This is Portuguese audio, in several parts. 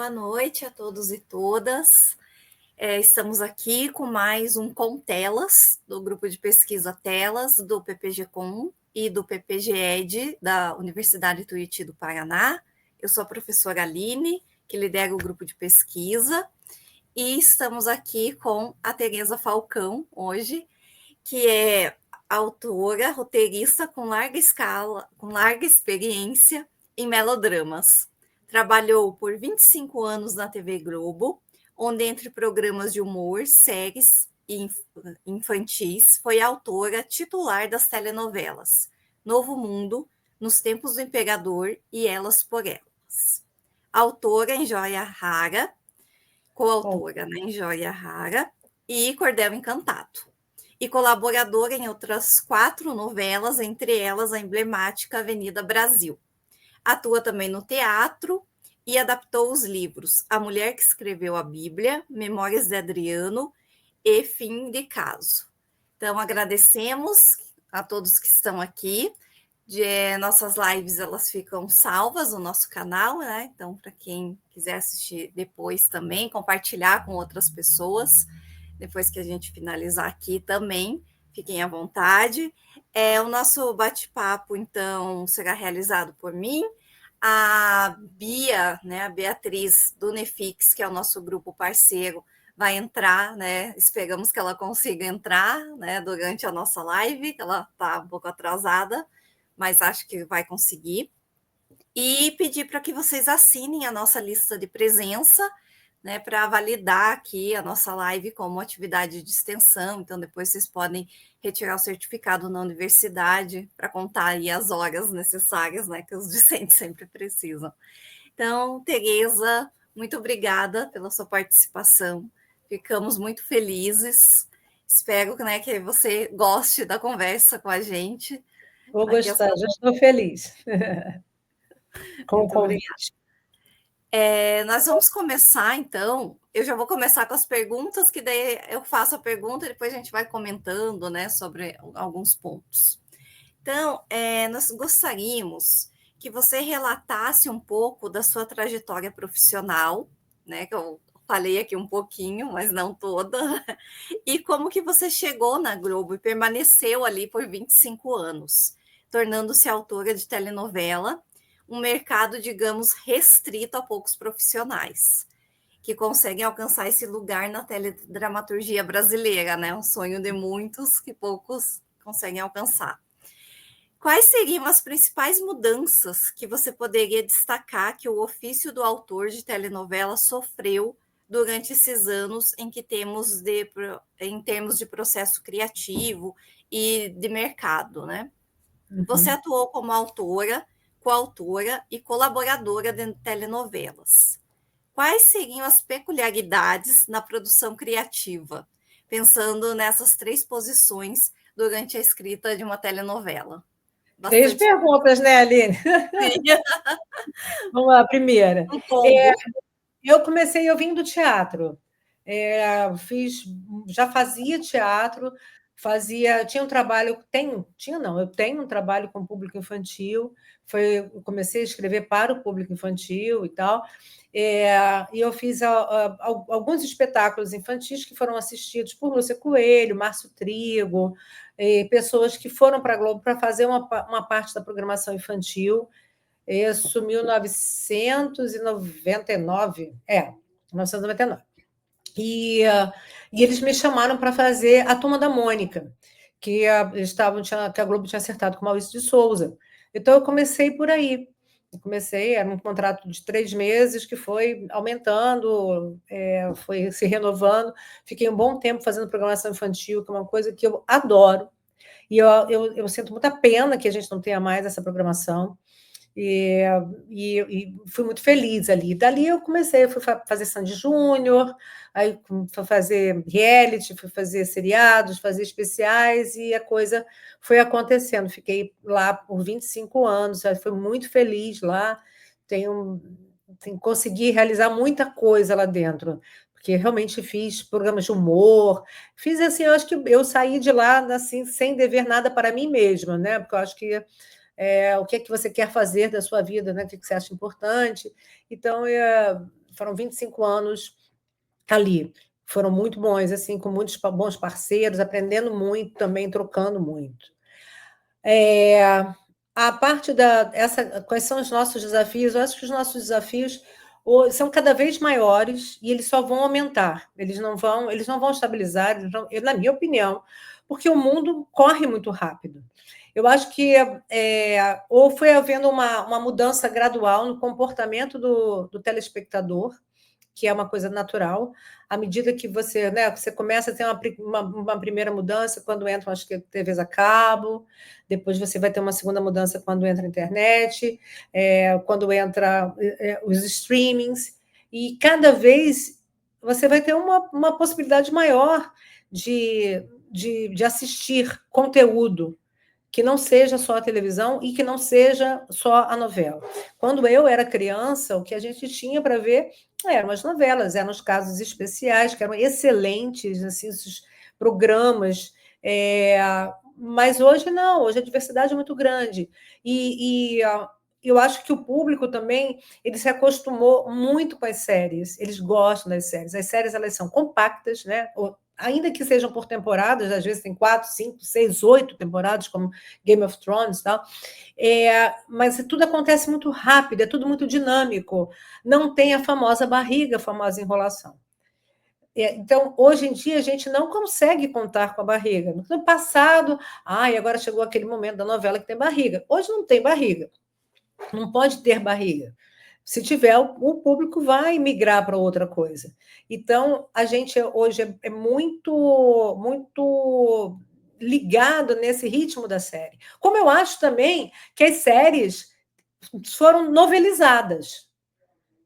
boa noite a todos e todas. Estamos aqui com mais um Com Telas, do grupo de pesquisa Telas, do PPG-Com e do PPG-ED, da Universidade Tuiuti do Paraná. Eu sou a professora Aline, que lidera o grupo de pesquisa, e estamos aqui com a Tereza Falcão, hoje, que é autora, roteirista com larga escala, com larga experiência em melodramas. Trabalhou por 25 anos na TV Globo, onde, entre programas de humor, séries e infantis, foi autora titular das telenovelas Novo Mundo, Nos Tempos do Imperador e Elas por Elas. Autora em Joia Rara, coautora em Joia Rara e Cordel Encantado. E colaboradora em outras 4 novelas, entre elas a emblemática Avenida Brasil. Atua também no teatro e adaptou os livros A Mulher que Escreveu a Bíblia, Memórias de Adriano e Fim de Caso. Então, agradecemos a todos que estão aqui. Nossas lives, elas ficam salvas no nosso canal, né? Então, para quem quiser assistir depois também, compartilhar com outras pessoas, depois que a gente finalizar aqui também, fiquem à vontade. O nosso bate-papo, então, será realizado por mim, a Bia, né, a Beatriz do Nefix, que é o nosso grupo parceiro, vai entrar, né? Esperamos que ela consiga entrar, né, durante a nossa live, que ela está um pouco atrasada, mas acho que vai conseguir. E pedir para que vocês assinem a nossa lista de presença, né, para validar aqui a nossa live como atividade de extensão. Então, depois vocês podem retirar o certificado na universidade para contar aí as horas necessárias, né, que os discentes sempre precisam. Então, Tereza, muito obrigada pela sua participação. Ficamos muito felizes. Espero, né, que você goste da conversa com a gente. Vou gostar, já estou feliz com o convite. Nós vamos começar, então. Eu já vou começar com as perguntas, que daí eu faço a pergunta e depois a gente vai comentando, né, sobre alguns pontos. Então, nós gostaríamos que você relatasse um pouco da sua trajetória profissional, né, que eu falei aqui um pouquinho, mas não toda, e como que você chegou na Globo e permaneceu ali por 25 anos, tornando-se autora de telenovela, um mercado, digamos, restrito a poucos profissionais, que conseguem alcançar esse lugar na teledramaturgia brasileira, né? Um sonho de muitos que poucos conseguem alcançar. Quais seriam as principais mudanças que você poderia destacar que o ofício do autor de telenovela sofreu durante esses anos em termos de processo criativo e de mercado, né? Você atuou como autora, coautora e colaboradora de telenovelas. Quais seriam as peculiaridades na produção criativa, pensando nessas 3 posições durante a escrita de uma telenovela? 3 perguntas, né, Aline? Vamos lá, primeira. Eu vim do teatro. Já fazia teatro, tinha um trabalho, eu tenho um trabalho com público infantil, eu comecei a escrever para o público infantil e tal, e eu fiz alguns espetáculos infantis que foram assistidos por Lúcia Coelho, Márcio Trigo, pessoas que foram para a Globo para fazer uma parte da programação infantil. Isso, 1999. 1999. E eles me chamaram para fazer A Turma da Mônica, que a Globo tinha acertado com Maurício de Souza. Então, eu comecei por aí. Era um contrato de 3 meses que foi aumentando, foi se renovando. Fiquei um bom tempo fazendo programação infantil, que é uma coisa que eu adoro. E eu sinto muita pena que a gente não tenha mais essa programação. E fui muito feliz ali. Dali eu fui fazer Sandy Júnior, aí fui fazer reality, fui fazer seriados, fazer especiais, e a coisa foi acontecendo. Fiquei lá por 25 anos, fui muito feliz lá, consegui realizar muita coisa lá dentro, porque realmente fiz programas de humor, fiz assim, eu acho que eu saí de lá assim, sem dever nada para mim mesma, né? Porque eu acho que o que é que você quer fazer da sua vida, né? O que você acha importante. Então, foram 25 anos ali. Foram muito bons, assim, com muitos bons parceiros, aprendendo muito também, trocando muito. A parte quais são os nossos desafios? Eu acho que os nossos desafios são cada vez maiores e eles só vão aumentar. Eles não vão estabilizar, na minha opinião, porque o mundo corre muito rápido. Eu acho que ou foi havendo uma mudança gradual no comportamento do telespectador, que é uma coisa natural, à medida que você, né, você começa a ter uma primeira mudança quando entram as TVs a cabo, depois você vai ter uma segunda mudança quando entra a internet, quando entra os streamings, e cada vez você vai ter uma possibilidade maior de assistir conteúdo que não seja só a televisão e que não seja só a novela. Quando eu era criança, o que a gente tinha para ver eram as novelas, eram os casos especiais, que eram excelentes, assim, esses programas. Mas hoje não, hoje a diversidade é muito grande. Eu acho que o público também ele se acostumou muito com as séries, eles gostam das séries. As séries elas são compactas, né? Ainda que sejam por temporadas, às vezes tem 4, 5, 6, 8 temporadas, como Game of Thrones e tal, mas tudo acontece muito rápido, é tudo muito dinâmico, não tem a famosa barriga, a famosa enrolação. Então, hoje em dia, a gente não consegue contar com a barriga. No passado, agora chegou aquele momento da novela que tem barriga. Hoje não tem barriga, não pode ter barriga. Se tiver, o público vai migrar para outra coisa. Então, a gente hoje é muito, muito ligado nesse ritmo da série. Como eu acho também que as séries foram novelizadas.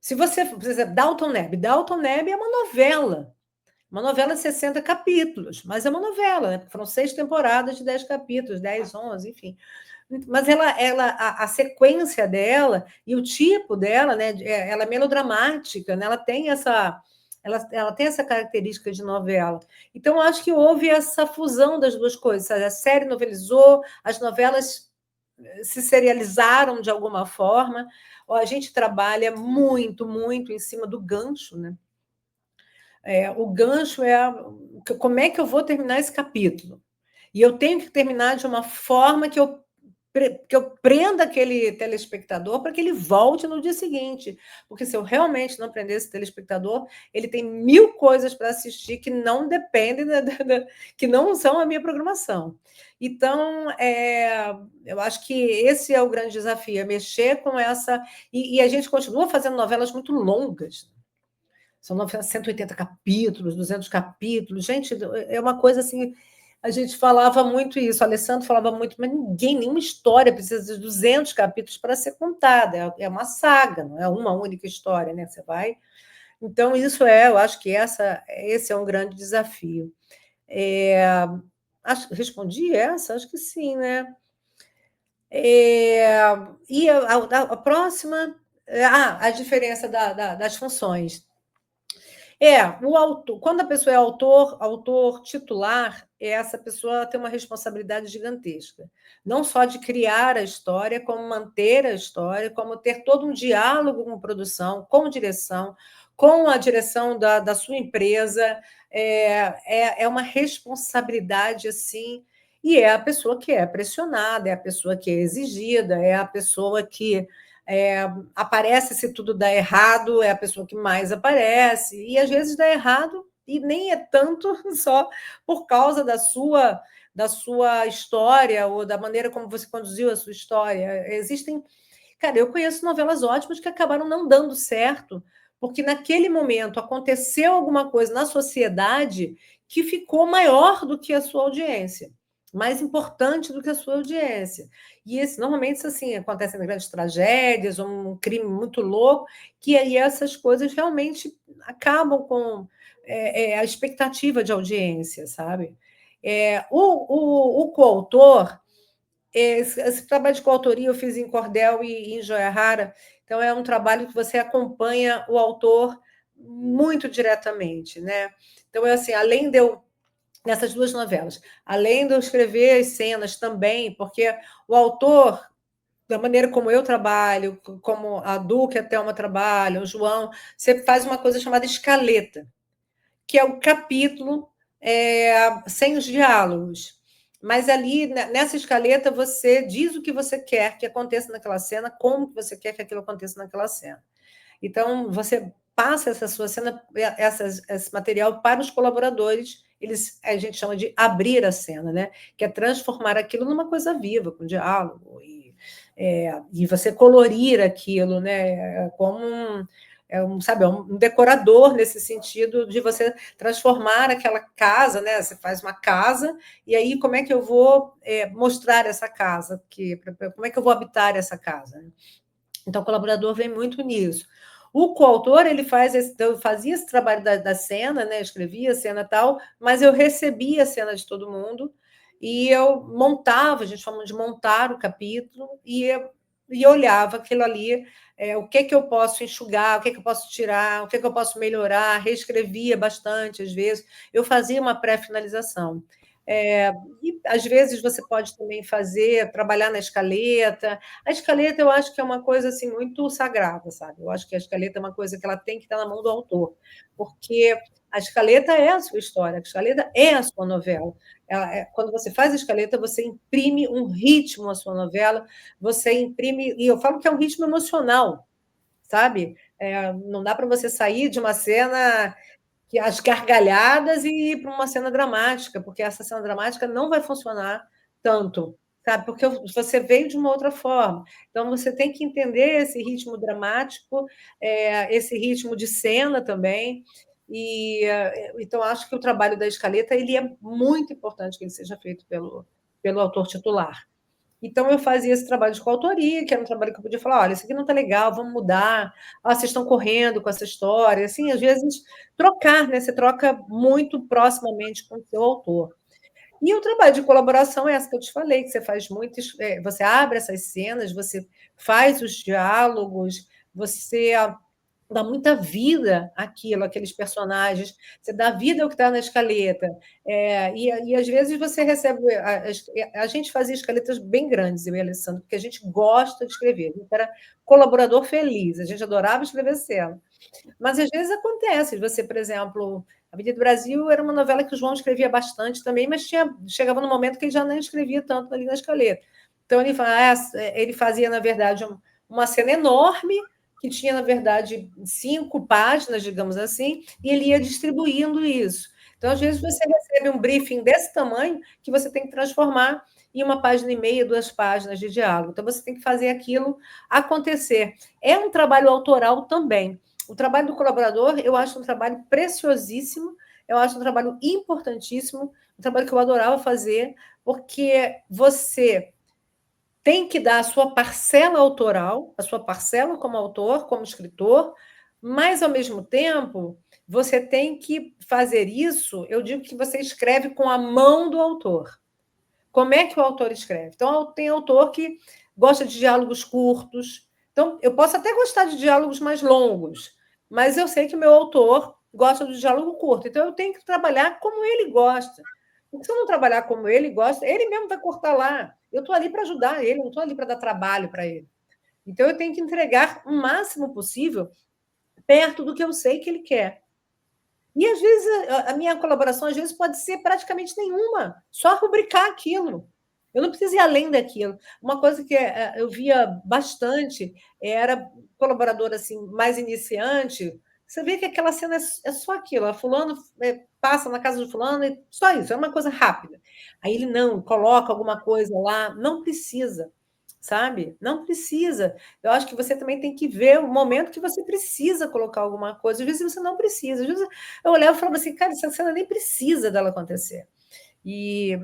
Se você, por exemplo, Downton Abbey é uma novela de 60 capítulos, mas é uma novela, né? Foram 6 temporadas de 10 capítulos, 10, 11, enfim. Mas a sequência dela e o tipo dela, né, ela é melodramática, né, ela tem essa característica de novela. Então, eu acho que houve essa fusão das duas coisas. A série novelizou, as novelas se serializaram de alguma forma. A gente trabalha muito, muito em cima do gancho, né? O gancho como é que eu vou terminar esse capítulo? E eu tenho que terminar de uma forma que eu prenda aquele telespectador para que ele volte no dia seguinte. Porque se eu realmente não prender esse telespectador, ele tem 1000 coisas para assistir que não dependem, que não são a minha programação. Então, eu acho que esse é o grande desafio, é mexer com essa... E a gente continua fazendo novelas muito longas. São 180 capítulos, 200 capítulos. Gente, é uma coisa assim... A gente falava muito isso, o Alessandro falava muito, mas nenhuma história precisa de 200 capítulos para ser contada, é uma saga, não é uma única história, né? Você vai... Então, eu acho que esse é um grande desafio. Respondi essa? Acho que sim, né? E a próxima... a diferença das funções. O autor, quando a pessoa é autor titular, essa pessoa tem uma responsabilidade gigantesca. Não só de criar a história, como manter a história, como ter todo um diálogo com produção, com direção, com a direção da sua empresa. É uma responsabilidade, assim, e é a pessoa que é pressionada, é a pessoa que é exigida, é a pessoa que... aparece se tudo dá errado, é a pessoa que mais aparece, e às vezes dá errado, e nem é tanto só por causa da sua história, ou da maneira como você conduziu a sua história. Cara, eu conheço novelas ótimas que acabaram não dando certo, porque naquele momento aconteceu alguma coisa na sociedade que ficou maior do que a sua audiência, mais importante do que a sua audiência. E normalmente isso assim, acontece em grandes tragédias, um crime muito louco, que aí essas coisas realmente acabam com a expectativa de audiência, sabe? O coautor, esse trabalho de coautoria eu fiz em Cordel e em Joia Rara, então é um trabalho que você acompanha o autor muito diretamente, né? Então, assim, além de eu nessas 2 novelas. Além de eu escrever as cenas também, porque o autor da maneira como eu trabalho, como a Duque e a Thelma trabalham, o João, você faz uma coisa chamada escaleta, que é o capítulo sem os diálogos. Mas ali, nessa escaleta, você diz o que você quer que aconteça naquela cena, como que você quer que aquilo aconteça naquela cena. Então, você passa essa sua cena, esse material para os colaboradores, a gente chama de abrir a cena, né? Que é transformar aquilo numa coisa viva, com diálogo, e você colorir aquilo, né? Como sabe, um decorador nesse sentido de você transformar aquela casa, né? Você faz uma casa, e aí como é que eu vou mostrar essa casa? Como é que eu vou habitar essa casa? Então, o colaborador vem muito nisso. O coautor, eu fazia esse trabalho da cena, né? Escrevia a cena e tal, mas eu recebia a cena de todo mundo e eu montava, a gente chama de montar o capítulo, e olhava aquilo ali, o que eu posso enxugar, o que eu posso tirar, o que eu posso melhorar, reescrevia bastante, às vezes. Eu fazia uma pré-finalização. E às vezes você pode também trabalhar na escaleta. A escaleta eu acho que é uma coisa assim muito sagrada, sabe? Eu acho que a escaleta é uma coisa que ela tem que estar na mão do autor, porque a escaleta é a sua história, a escaleta é a sua novela. Quando você faz a escaleta, você imprime um ritmo à sua novela, você imprime, e eu falo que é um ritmo emocional, sabe? Não dá para você sair de uma cena que as gargalhadas e ir para uma cena dramática, porque essa cena dramática não vai funcionar tanto, sabe? Porque você veio de uma outra forma. Então, você tem que entender esse ritmo dramático, esse ritmo de cena também. Então, acho que o trabalho da escaleta ele é muito importante que ele seja feito pelo autor titular. Então, eu fazia esse trabalho de coautoria, que era um trabalho que eu podia falar: olha, isso aqui não está legal, vamos mudar. Ah, vocês estão correndo com essa história. Assim, às vezes, trocar, né? Você troca muito proximamente com o seu autor. E o trabalho de colaboração é essa que eu te falei, que você faz muitos. Você abre essas cenas, você faz os diálogos, você dá muita vida àquilo, àqueles personagens, você dá vida ao que está na escaleta. E às vezes você recebe. A gente fazia escaletas bem grandes, eu e a Alessandra, porque a gente gosta de escrever, a gente era colaborador feliz, a gente adorava escrever cena. Mas às vezes acontece, você, por exemplo, A Avenida do Brasil era uma novela que o João escrevia bastante também, mas chegava no momento que ele já não escrevia tanto ali na escaleta. Então ele fazia, na verdade, uma cena enorme que tinha, na verdade, 5 páginas, digamos assim, e ele ia distribuindo isso. Então, às vezes, você recebe um briefing desse tamanho que você tem que transformar em 1,5 página, 2 páginas de diálogo. Então, você tem que fazer aquilo acontecer. É um trabalho autoral também. O trabalho do colaborador, eu acho um trabalho preciosíssimo, eu acho um trabalho importantíssimo, um trabalho que eu adorava fazer, porque você tem que dar a sua parcela autoral, a sua parcela como autor, como escritor, mas, ao mesmo tempo, você tem que fazer isso. Eu digo que você escreve com a mão do autor. Como é que o autor escreve? Então, tem autor que gosta de diálogos curtos. Então, eu posso até gostar de diálogos mais longos, mas eu sei que o meu autor gosta do diálogo curto. Então, eu tenho que trabalhar como ele gosta. Porque se eu não trabalhar como ele gosta, ele mesmo vai cortar lá. Eu estou ali para ajudar ele, não estou ali para dar trabalho para ele. Então, eu tenho que entregar o máximo possível perto do que eu sei que ele quer. E, às vezes, a minha colaboração às vezes pode ser praticamente nenhuma, só rubricar aquilo. Eu não preciso ir além daquilo. Uma coisa que eu via bastante era colaborador assim, mais iniciante. Você vê que aquela cena é só aquilo. A fulano passa na casa do fulano e só isso, é uma coisa rápida. Aí ele não, coloca alguma coisa lá, não precisa, sabe? Não precisa. Eu acho que você também tem que ver o momento que você precisa colocar alguma coisa. Às vezes você não precisa. Às vezes eu olhava e falava assim, cara, essa cena nem precisa dela acontecer. E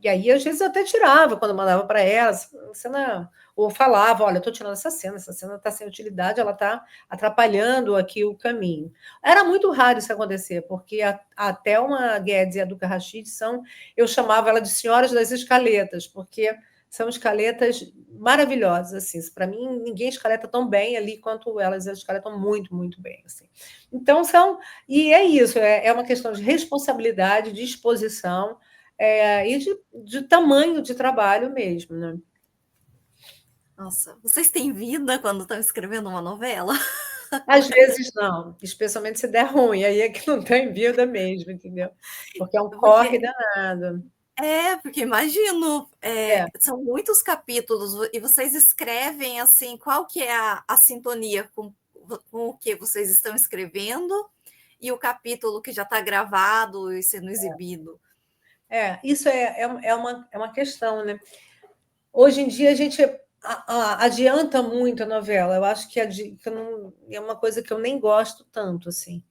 aí, às vezes, eu até tirava quando mandava para ela, cena, ou falava, olha, eu estou tirando essa cena está sem utilidade, ela está atrapalhando aqui o caminho. Era muito raro isso acontecer, porque a Thelma Guedes e a Duca Rachid eu chamava ela de senhoras das escaletas, porque são escaletas maravilhosas, assim. Para mim, ninguém escaleta tão bem ali quanto elas escaletam muito, muito bem. Assim. Então, e é isso, é uma questão de responsabilidade, de exposição, e de tamanho de trabalho mesmo, né? Nossa, vocês têm vida quando estão escrevendo uma novela? Às vezes não, especialmente se der ruim, aí é que não tem vida mesmo, entendeu? Porque é um corre Porque danado. porque imagino, É. são muitos capítulos e vocês escrevem assim, qual que é a sintonia com o que vocês estão escrevendo e o capítulo que já está gravado e sendo exibido? Isso é uma questão, né? Hoje em dia a gente adianta muito a novela. Eu acho que é uma coisa que eu nem gosto tanto, assim.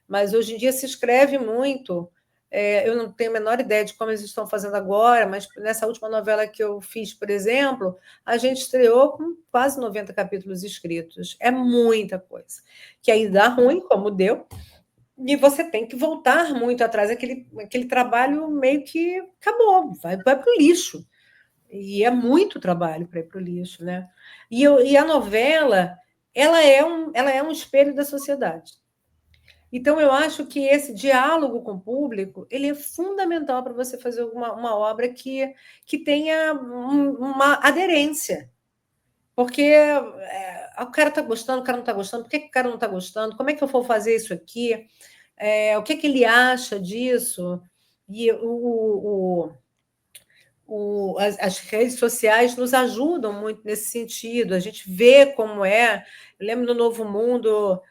Mas hoje em dia se escreve muito. Eu não tenho a menor ideia de como eles estão fazendo agora, mas nessa última novela que eu fiz, por exemplo, a gente estreou com quase 90 capítulos escritos. É muita coisa. Que aí dá ruim, como deu, e você tem que voltar muito atrás. Aquele trabalho meio que acabou, vai para o lixo. E é muito trabalho para ir para o lixo, né? E a novela, ela é um espelho da sociedade. Então, eu acho que esse diálogo com o público ele é fundamental para você fazer uma obra que tenha uma aderência. Porque o cara está gostando, o cara não está gostando, por que o cara não está gostando? Como é que eu vou fazer isso aqui? O que ele acha disso? E as redes sociais nos ajudam muito nesse sentido. A gente vê como é. Eu lembro do Novo Mundo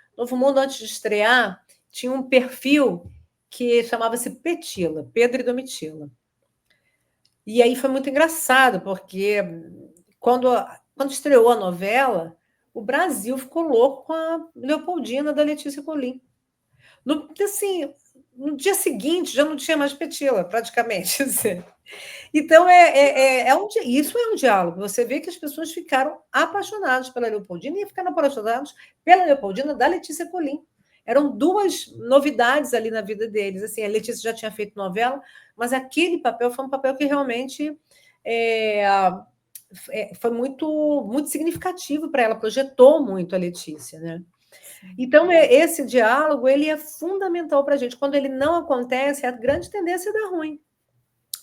antes de estrear, tinha um perfil que chamava-se Petila, Pedro e Domitila. E aí foi muito engraçado, porque quando, quando estreou a novela, o Brasil ficou louco com a Leopoldina da Letícia Colim. Assim, no dia seguinte já não tinha mais Petila, praticamente. Então, isso é um diálogo. Você vê que as pessoas ficaram apaixonadas pela Leopoldina e ficaram apaixonadas pela Leopoldina da Letícia Colim. Eram duas novidades ali na vida deles. Assim, a Letícia já tinha feito novela, mas aquele papel foi um papel que realmente é, foi muito significativo para ela, projetou muito a Letícia, né? Então, esse diálogo ele é fundamental para a gente. Quando ele não acontece, a grande tendência é dar ruim.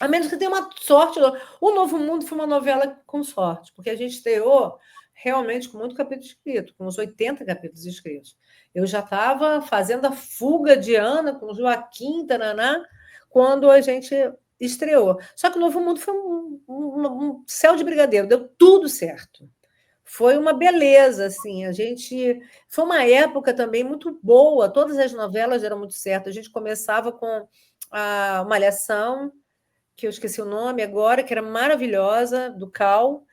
A menos que tenha uma sorte. O Novo Mundo foi uma novela com sorte, porque a gente estreou realmente com muito capítulo escrito, com uns 80 capítulos escritos. Eu já estava fazendo a fuga de Ana com Joaquim, tananá, quando a gente estreou. Só que o Novo Mundo foi um céu de brigadeiro, deu tudo certo. Foi uma beleza, assim. A gente foi uma época também muito boa. Todas as novelas deram muito certo. A gente começava com a Malhação, que eu esqueci o nome agora, que era maravilhosa, do Cal,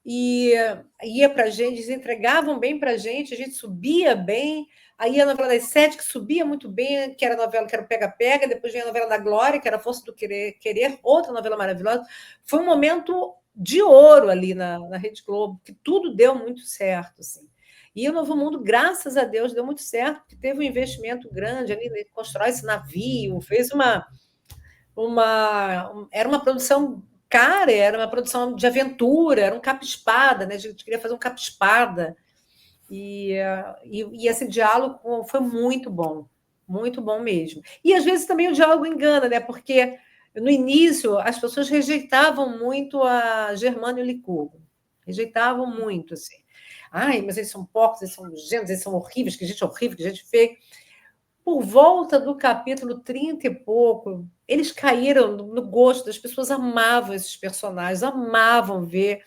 e ia para a gente, eles entregavam bem para a gente subia bem. Aí a novela das sete, que subia muito bem, que era a novela que era o Pega-Pega, depois veio a novela da Glória, que era a Força do Querer, outra novela maravilhosa. Foi um momento de ouro ali na Rede Globo, que tudo deu muito certo. Assim. E o Novo Mundo, graças a Deus, deu muito certo, porque teve um investimento grande ali, constrói esse navio, fez era uma produção cara, era uma produção de aventura, era um capa-espada, né? A gente queria fazer um capa-espada. E esse diálogo foi muito bom mesmo. E às vezes também o diálogo engana, né? Porque no início as pessoas rejeitavam muito a Germânia e o Licurgo. Rejeitavam muito, assim. Ai, mas eles são porcos, eles são nojentos, eles são horríveis, que gente horrível, que gente feia. Por volta do capítulo 30 e pouco, eles caíram no gosto, das pessoas amavam esses personagens, amavam ver.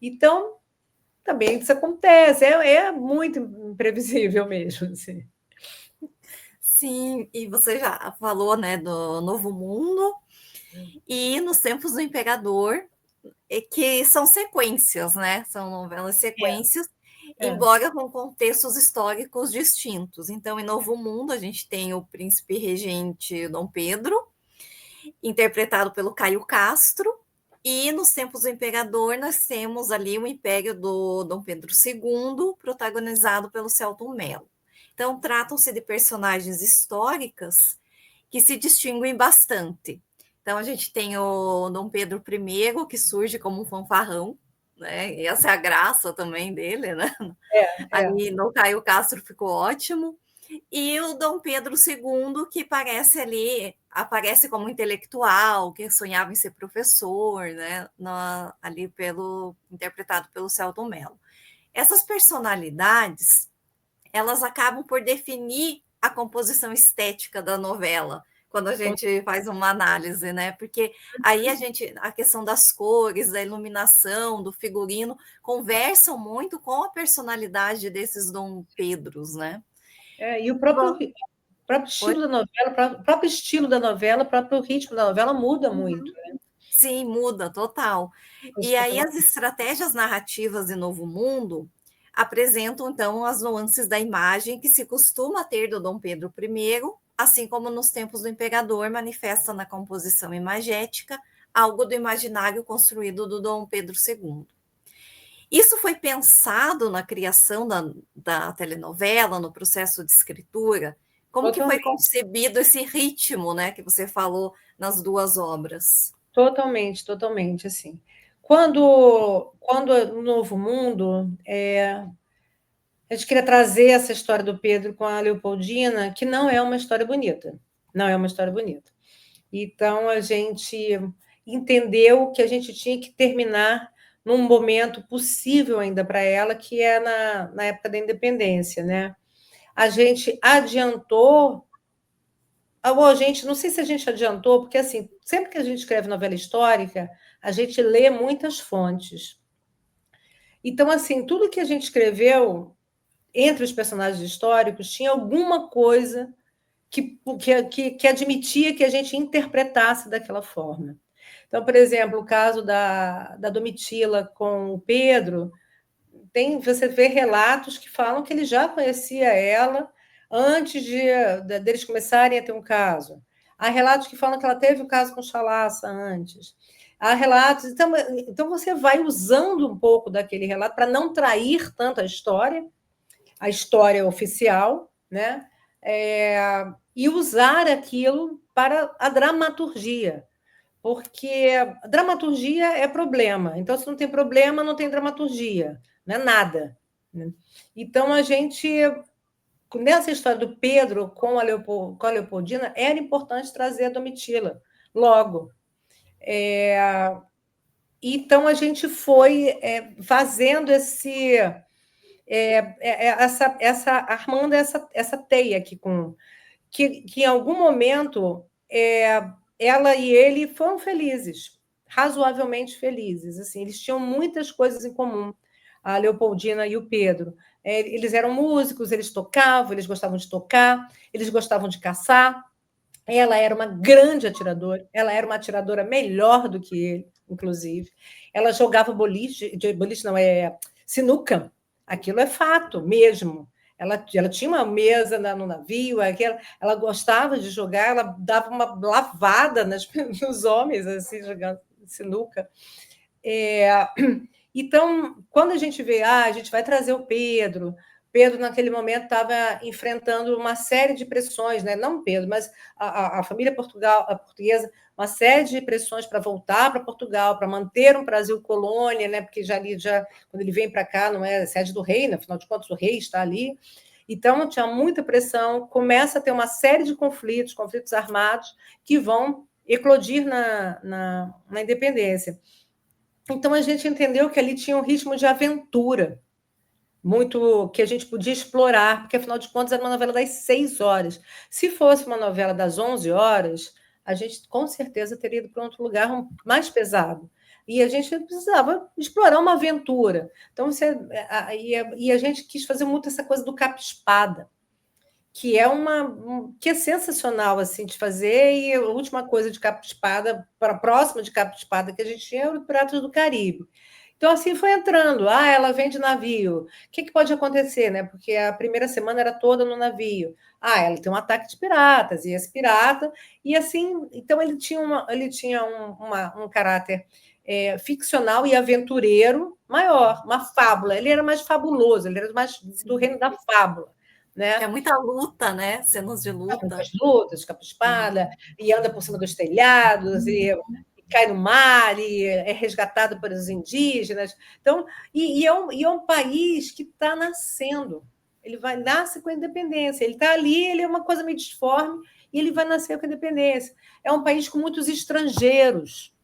Então, também isso acontece, é muito imprevisível mesmo. Assim. Sim, e você já falou, né, do Novo Mundo e nos Tempos do Imperador, que são sequências, né? São novelas sequências, É. embora com contextos históricos distintos. Então, em Novo Mundo, a gente tem o príncipe regente Dom Pedro, interpretado pelo Caio Castro, e nos Tempos do Imperador, nós temos ali o Império do Dom Pedro II, protagonizado pelo Selton Mello. Então, tratam-se de personagens históricas que se distinguem bastante. Então, a gente tem o Dom Pedro I, que surge como um fanfarrão, né? E essa é a graça também dele, né? É. Ali no Caio Castro ficou ótimo. E o Dom Pedro II, que parece ali aparece como intelectual, que sonhava em ser professor, né? Ali interpretado pelo Selton Mello. Essas personalidades, elas acabam por definir a composição estética da novela, quando a gente faz uma análise, né? Porque aí a questão das cores, da iluminação, do figurino, conversam muito com a personalidade desses Dom Pedros, né? E o próprio estilo da novela, o próprio estilo da novela, o próprio ritmo da novela muda muito. Né? Sim, muda, total. E aí as estratégias narrativas de Novo Mundo apresentam, então, as nuances da imagem que se costuma ter do Dom Pedro I, assim como nos tempos do imperador manifesta na composição imagética algo do imaginário construído do Dom Pedro II. Isso foi pensado na criação da telenovela, no processo de escritura? Como que foi concebido esse ritmo, né, que você falou nas duas obras? Totalmente, totalmente, assim. Quando no Novo Mundo, a gente queria trazer essa história do Pedro com a Leopoldina, que não é uma história bonita. Não é uma história bonita. Então, a gente entendeu que a gente tinha que terminar num momento possível ainda para ela, que é na época da independência, né? A gente adiantou, ou a gente, não sei se a gente adiantou, porque assim, sempre que a gente escreve novela histórica, a gente lê muitas fontes. Então, assim, tudo que a gente escreveu entre os personagens históricos tinha alguma coisa que admitia que a gente interpretasse daquela forma. Então, por exemplo, o caso da Domitila com o Pedro, você vê relatos que falam que ele já conhecia ela antes deles começarem a ter um caso. Há relatos que falam que ela teve o caso com Chalaça antes. Há relatos. Então você vai usando um pouco daquele relato para não trair tanto a história oficial, né? E usar aquilo para a dramaturgia, porque a dramaturgia é problema. Então, se não tem problema, não tem dramaturgia, não é nada. Né? Então, a gente, nessa história do Pedro com a Leopoldina, era importante trazer a Domitila logo. Então, a gente foi fazendo armando essa teia aqui que em algum momento ela e ele foram felizes, razoavelmente felizes. Assim, eles tinham muitas coisas em comum, a Leopoldina e o Pedro. Eles eram músicos, eles tocavam, eles gostavam de tocar, eles gostavam de caçar. Ela era uma grande atiradora, ela era uma atiradora melhor do que ele, inclusive. Ela jogava boliche não, sinuca. Aquilo é fato mesmo. Ela tinha uma mesa no navio, ela gostava de jogar, ela dava uma lavada nos homens, assim, jogando sinuca. Então, quando a gente vê, a gente vai trazer o Pedro, naquele momento, estava enfrentando uma série de pressões, né? Não Pedro, mas a família portuguesa, uma série de pressões para voltar para Portugal, para manter um Brasil colônia, né? Porque quando ele vem para cá, não é sede do rei, né? Afinal de contas, o rei está ali. Então, tinha muita pressão, começa a ter uma série de conflitos armados, que vão eclodir na independência. Então, a gente entendeu que ali tinha um ritmo de aventura, muito que a gente podia explorar, porque, afinal de contas, era uma novela das 6 horas. Se fosse uma novela das 11 horas, a gente, com certeza, teria ido para outro lugar mais pesado. E a gente precisava explorar uma aventura. Então, a gente quis fazer muito essa coisa do capa-espada, que é sensacional assim de fazer, e a última coisa de capa-espada, para próxima de capa-espada que a gente tinha, era o Piratas do Caribe. Então, assim, foi entrando. Ela vem de navio. O que pode acontecer, né? Porque a primeira semana era toda no navio. Ela tem um ataque de piratas, e esse pirata... E assim, então ele tinha um caráter ficcional e aventureiro maior, uma fábula. Ele era mais fabuloso, ele era mais do reino da fábula. Né? É muita luta, né? Cenas de luta. Muitas lutas, capa-espada, e anda por cima dos telhados, e cai no mar, e é resgatado pelos indígenas. Então, é um país que está nascendo. Ele nasce com a independência. Ele está ali, ele é uma coisa meio disforme, e ele vai nascer com a independência. É um país com muitos estrangeiros.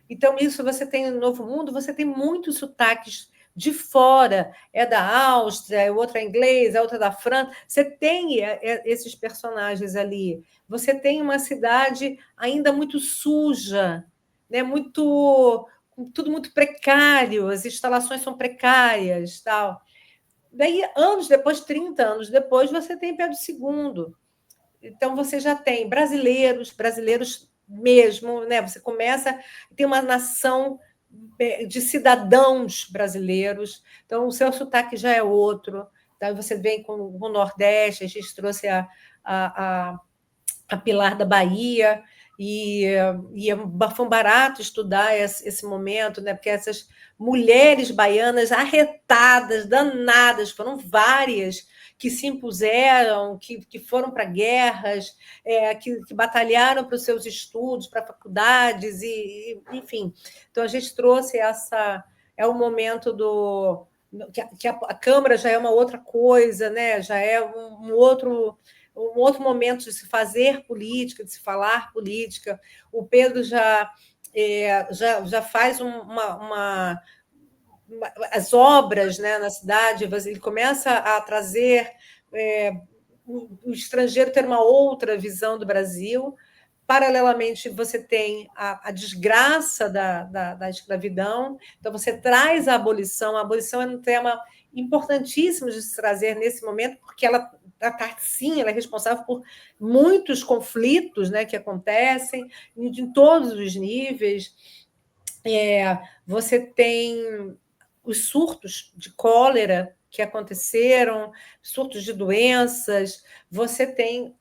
Então, isso você tem no Novo Mundo, você tem muitos sotaques de fora, é da Áustria, outra é inglesa, outra da França. Você tem esses personagens ali. Você tem uma cidade ainda muito suja, né? Tudo muito precário, as instalações são precárias, tal. Daí, anos depois, 30 anos depois, você tem Pedro II. Então, você já tem brasileiros mesmo, né? Você começa a ter uma nação de cidadãos brasileiros, então o seu sotaque já é outro. Então, você vem com o Nordeste, a gente trouxe a Pilar da Bahia, e foi um barato estudar esse momento, né? Porque essas mulheres baianas arretadas, danadas, foram várias que se impuseram, que foram para guerras, que batalharam para os seus estudos, para faculdades, enfim. Então, a gente trouxe essa. É o momento do. Que a Câmara já é uma outra coisa, né? Já é um outro momento de se fazer política, de se falar política. O Pedro já faz as obras, né, na cidade, ele começa a trazer o estrangeiro ter uma outra visão do Brasil. Paralelamente, você tem a desgraça da escravidão, então você traz a abolição é um tema importantíssimo de se trazer nesse momento, porque sim, ela é responsável por muitos conflitos, né, que acontecem em todos os níveis. Você tem os surtos de cólera que aconteceram, surtos de doenças, você tem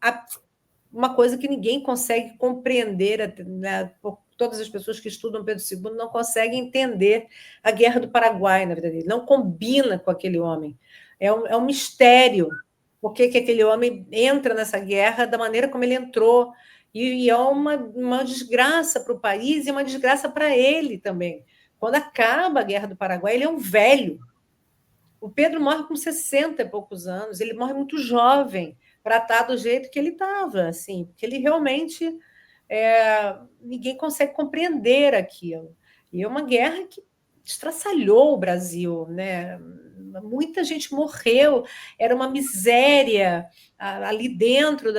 uma coisa que ninguém consegue compreender, né? Todas as pessoas que estudam Pedro II não conseguem entender a Guerra do Paraguai, na vida dele, não combina com aquele homem. É um mistério por que aquele homem entra nessa guerra da maneira como ele entrou, e é uma desgraça para o país e uma desgraça para ele também. Quando acaba a Guerra do Paraguai, ele é um velho. O Pedro morre com 60 e poucos anos, ele morre muito jovem, para estar do jeito que ele estava, assim, porque ele realmente ninguém consegue compreender aquilo. E é uma guerra que estraçalhou o Brasil, né? Muita gente morreu, era uma miséria ali dentro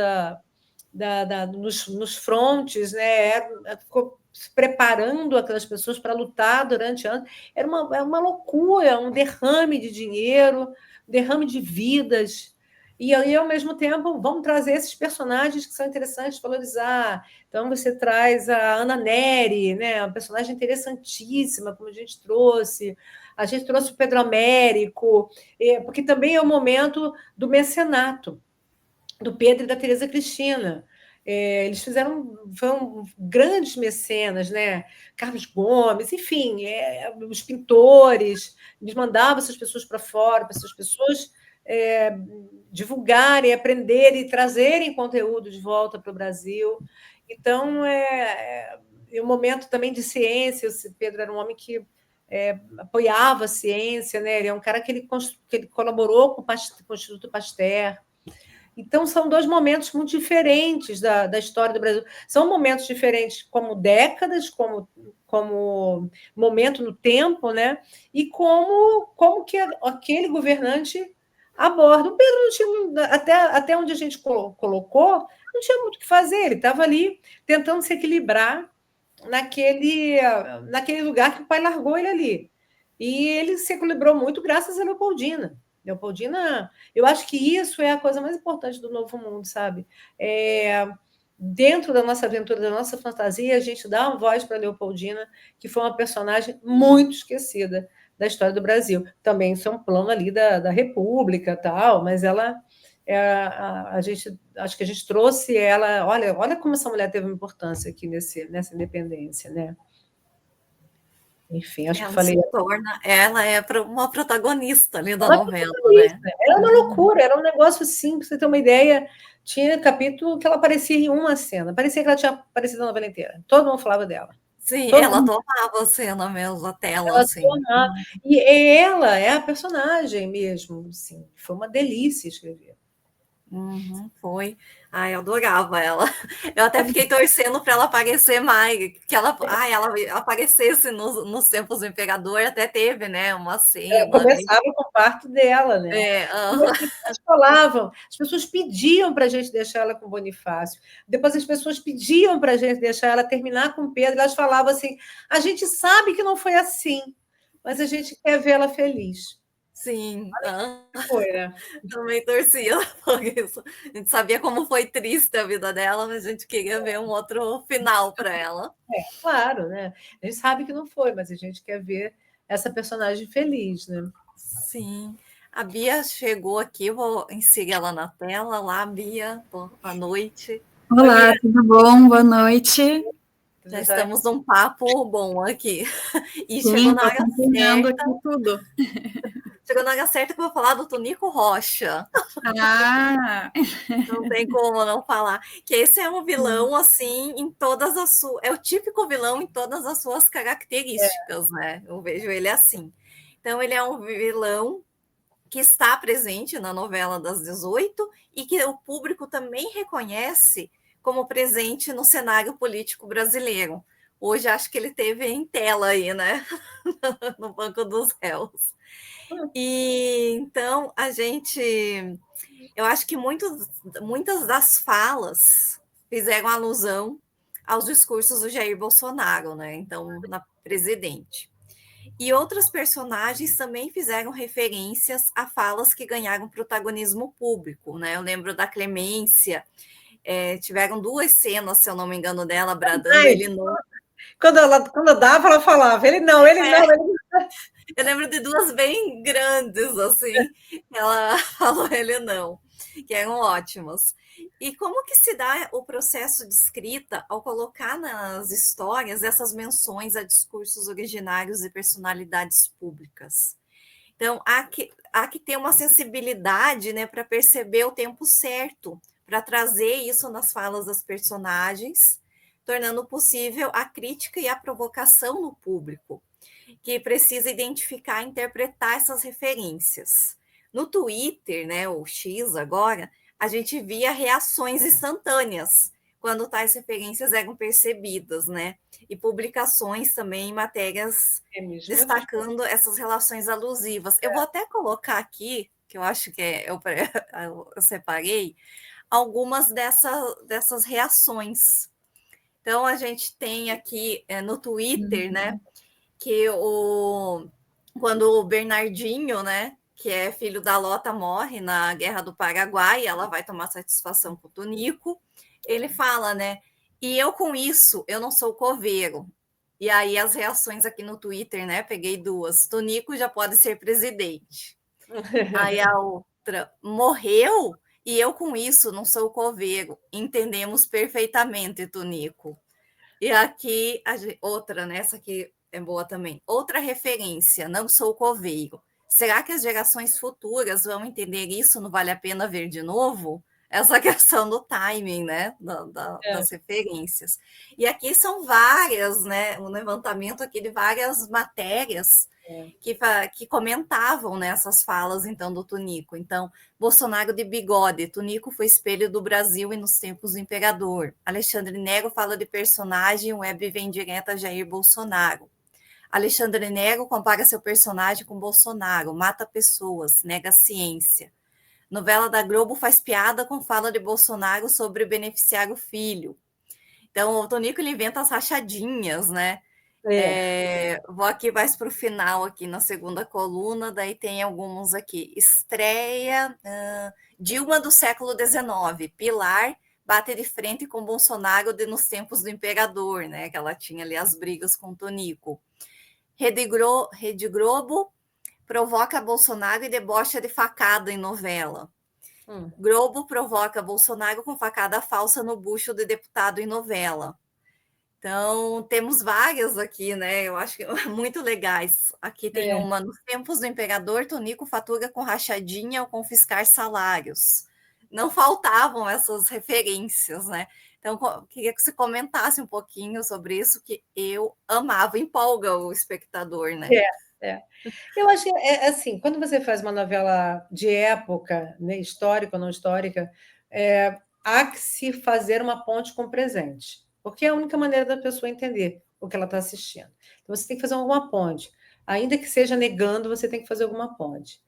nos frontes, né? Ficou se preparando aquelas pessoas para lutar durante anos. Era uma loucura, um derrame de dinheiro, um derrame de vidas. E aí, ao mesmo tempo, vamos trazer esses personagens que são interessantes de valorizar. Então, você traz a Ana Nery, né? Uma personagem interessantíssima, como a gente trouxe. A gente trouxe o Pedro Américo, porque também é o momento do mecenato, do Pedro e da Teresa Cristina. Eles foram grandes mecenas, né? Carlos Gomes, enfim, os pintores, eles mandavam essas pessoas para fora, para essas pessoas divulgarem, aprenderem e trazerem conteúdo de volta para o Brasil. Então, um momento também de ciência. O Pedro era um homem que apoiava a ciência, né? Ele é um cara que ele colaborou com o Instituto Pasteur. Então, são dois momentos muito diferentes da história do Brasil. São momentos diferentes como décadas, como momento no tempo, né? E como que aquele governante aborda. O Pedro não tinha, até onde a gente colocou, não tinha muito o que fazer. Ele estava ali tentando se equilibrar naquele lugar que o pai largou ele ali. E ele se equilibrou muito graças a Leopoldina. Leopoldina, eu acho que isso é a coisa mais importante do Novo Mundo, sabe? Dentro da nossa aventura, da nossa fantasia, a gente dá uma voz para Leopoldina, que foi uma personagem muito esquecida da história do Brasil. Também isso é um plano ali da República, tal, mas ela, acho que a gente trouxe ela. Olha como essa mulher teve uma importância aqui nessa independência, né? Enfim, acho que falei. Ela é uma protagonista ali da novela, né? Era uma loucura, era um negócio assim, para você ter uma ideia. Tinha capítulo que ela aparecia em uma cena, parecia que ela tinha aparecido na novela inteira. Todo mundo falava dela. Sim, ela tomava a cena mesmo, a tela, assim. E ela é a personagem mesmo, assim. Foi uma delícia escrever. Foi. Ai, eu adorava ela. Eu até fiquei torcendo para ela aparecer mais, que ela aparecesse nos tempos do imperador, até teve, né, uma cena ali. Começava com o parto dela, né? É, E as pessoas falavam, as pessoas pediam para a gente deixar ela com Bonifácio. Depois as pessoas pediam para a gente deixar ela terminar com Pedro. Elas falavam assim: a gente sabe que não foi assim, mas a gente quer vê-la feliz. sim, Foi, né? também torcia por isso. A gente sabia como foi triste a vida dela, mas a gente queria ver um outro final para ela. Claro, né? A gente sabe que não foi, mas a gente quer ver essa personagem feliz, né? Sim. A Bia chegou aqui, vou inserir ela na tela. Olá, Bia, boa noite. Oi, Olá, Bia. tudo bom? Boa noite. Já estamos num papo bom aqui. E Sim, chegou na estou hora acompanhando aqui certa. tudo. Chegou na hora certa que eu vou falar do Tonico Rocha. Ah, Não tem como não falar. Que esse é um vilão, assim, em todas as suas. É o típico vilão em todas as suas características, né? Eu vejo ele assim. Então, ele é um vilão que está presente na novela das 18 e que o público também reconhece como presente no cenário político brasileiro. Hoje acho que ele teve em tela aí, né? No banco dos réus. E então a gente, eu acho que muitas das falas fizeram alusão aos discursos do Jair Bolsonaro, né? Então, na presidente. E outros personagens também fizeram referências a falas que ganharam protagonismo público, né? Eu lembro da Clemência, tiveram duas cenas, se eu não me engano, dela bradando Ai, ele não. quando dava, ela falava, ele não, ele não, ele não. Eu lembro de duas bem grandes, assim, ela falou ele não, que eram ótimas. E como que se dá o processo de escrita ao colocar nas histórias essas menções a discursos originários e personalidades públicas? Então, há que ter uma sensibilidade, né, para perceber o tempo certo, para trazer isso nas falas das personagens, tornando possível a crítica e a provocação no público, que precisa identificar e interpretar essas referências. No Twitter, né, o X agora, a gente via reações instantâneas quando tais referências eram percebidas, né? E publicações também em matérias destacando essas relações alusivas. Eu vou até colocar aqui, que eu acho que eu separei, algumas dessas reações. Então, a gente tem aqui no Twitter, né, que quando o Bernardinho, né, que é filho da Lota, morre na Guerra do Paraguai, ela vai tomar satisfação com o Tonico, ele fala, né, e eu com isso, eu não sou coveiro. E aí as reações aqui no Twitter, né, peguei duas, Tonico já pode ser presidente. Aí a outra, morreu e eu com isso não sou coveiro. Entendemos perfeitamente, Tonico. E aqui, outra, né? Essa aqui é boa também. Outra referência, não sou coveiro. Será que as gerações futuras vão entender isso? Não vale a pena ver de novo? Essa questão do timing, né? Das referências. E aqui são várias, né? Um levantamento aqui de várias matérias que comentavam nessas falas, então, do Tonico. Então, Bolsonaro de bigode, Tonico foi espelho do Brasil e nos tempos do imperador. Alexandre Nero fala de personagem, web vem direta a Jair Bolsonaro. Alexandre Nero compara seu personagem com Bolsonaro, mata pessoas, nega a ciência. Novela da Globo faz piada com fala de Bolsonaro sobre beneficiar o filho. Então, o Tonico ele inventa as rachadinhas, né? Vou aqui mais para o final, aqui na segunda coluna, daí tem alguns aqui. Estreia Dilma do século XIX, Pilar bate de frente com Bolsonaro nos tempos do imperador, né? Que ela tinha ali as brigas com o Tonico. Rede Globo provoca Bolsonaro e debocha de facada em novela. Globo provoca Bolsonaro com facada falsa no bucho de deputado em novela. Então, temos várias aqui, né? Eu acho que muito legais. Aqui tem uma, nos tempos do imperador, Tonico fatura com rachadinha ao confiscar salários. Não faltavam essas referências, né? Então, queria que você comentasse um pouquinho sobre isso, que eu amava, empolga o espectador, né? Eu acho que assim, quando você faz uma novela de época, né, histórica ou não histórica, há que se fazer uma ponte com o presente, porque é a única maneira da pessoa entender o que ela está assistindo. Então, você tem que fazer alguma ponte. Ainda que seja negando, você tem que fazer alguma ponte.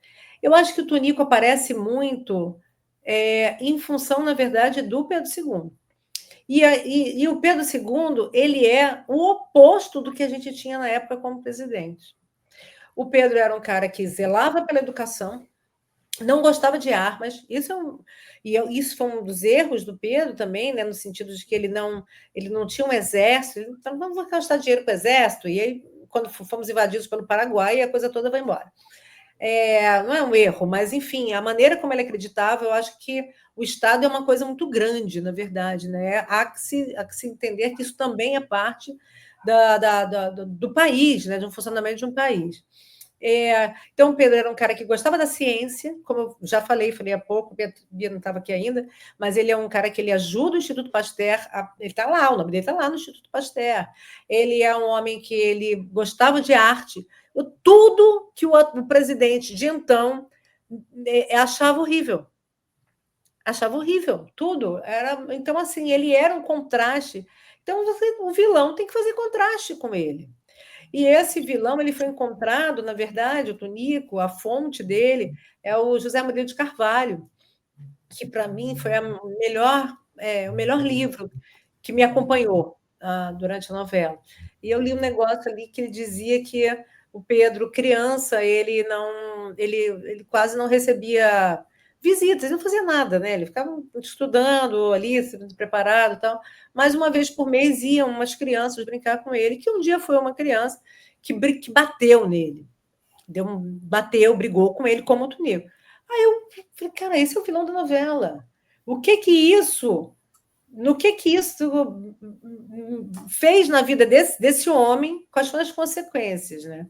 Eu acho que o Tonico aparece muito em função, na verdade, do Pedro II. E o Pedro II, ele é o oposto do que a gente tinha na época como presidente. O Pedro era um cara que zelava pela educação, não gostava de armas. Isso foi um dos erros do Pedro também, né, no sentido de que ele não tinha um exército. Ele falou, vamos gastar dinheiro com o exército. E aí, quando fomos invadidos pelo Paraguai, a coisa toda vai embora. Não é um erro, mas, enfim, a maneira como ele acreditava, eu acho que o Estado é uma coisa muito grande, na verdade. Né? Há que se entender que isso também é parte do país, né? De um funcionamento de um país. Então, o Pedro era um cara que gostava da ciência, como eu já falei há pouco, a Bia não estava aqui ainda, mas ele é um cara que ele ajuda o Instituto Pasteur, ele está lá, o nome dele está lá no Instituto Pasteur. Ele é um homem que ele gostava de arte. Tudo que o presidente de então achava horrível. Achava horrível, tudo. Então, assim, ele era um contraste. Então, o vilão tem que fazer contraste com ele. E esse vilão ele foi encontrado, na verdade, o Tonico, a fonte dele é o José Amadeu de Carvalho, que para mim foi o melhor livro que me acompanhou durante a novela. E eu li um negócio ali que ele dizia que o Pedro, criança, ele quase não recebia visitas, ele não fazia nada, né? Ele ficava estudando ali, se preparado e tal. Mais uma vez por mês iam umas crianças brincar com ele, que um dia foi uma criança que bateu nele. Brigou com ele como o Tonico. Aí eu falei, cara, esse é o vilão da novela. No que isso fez na vida desse homem, quais foram as consequências, né?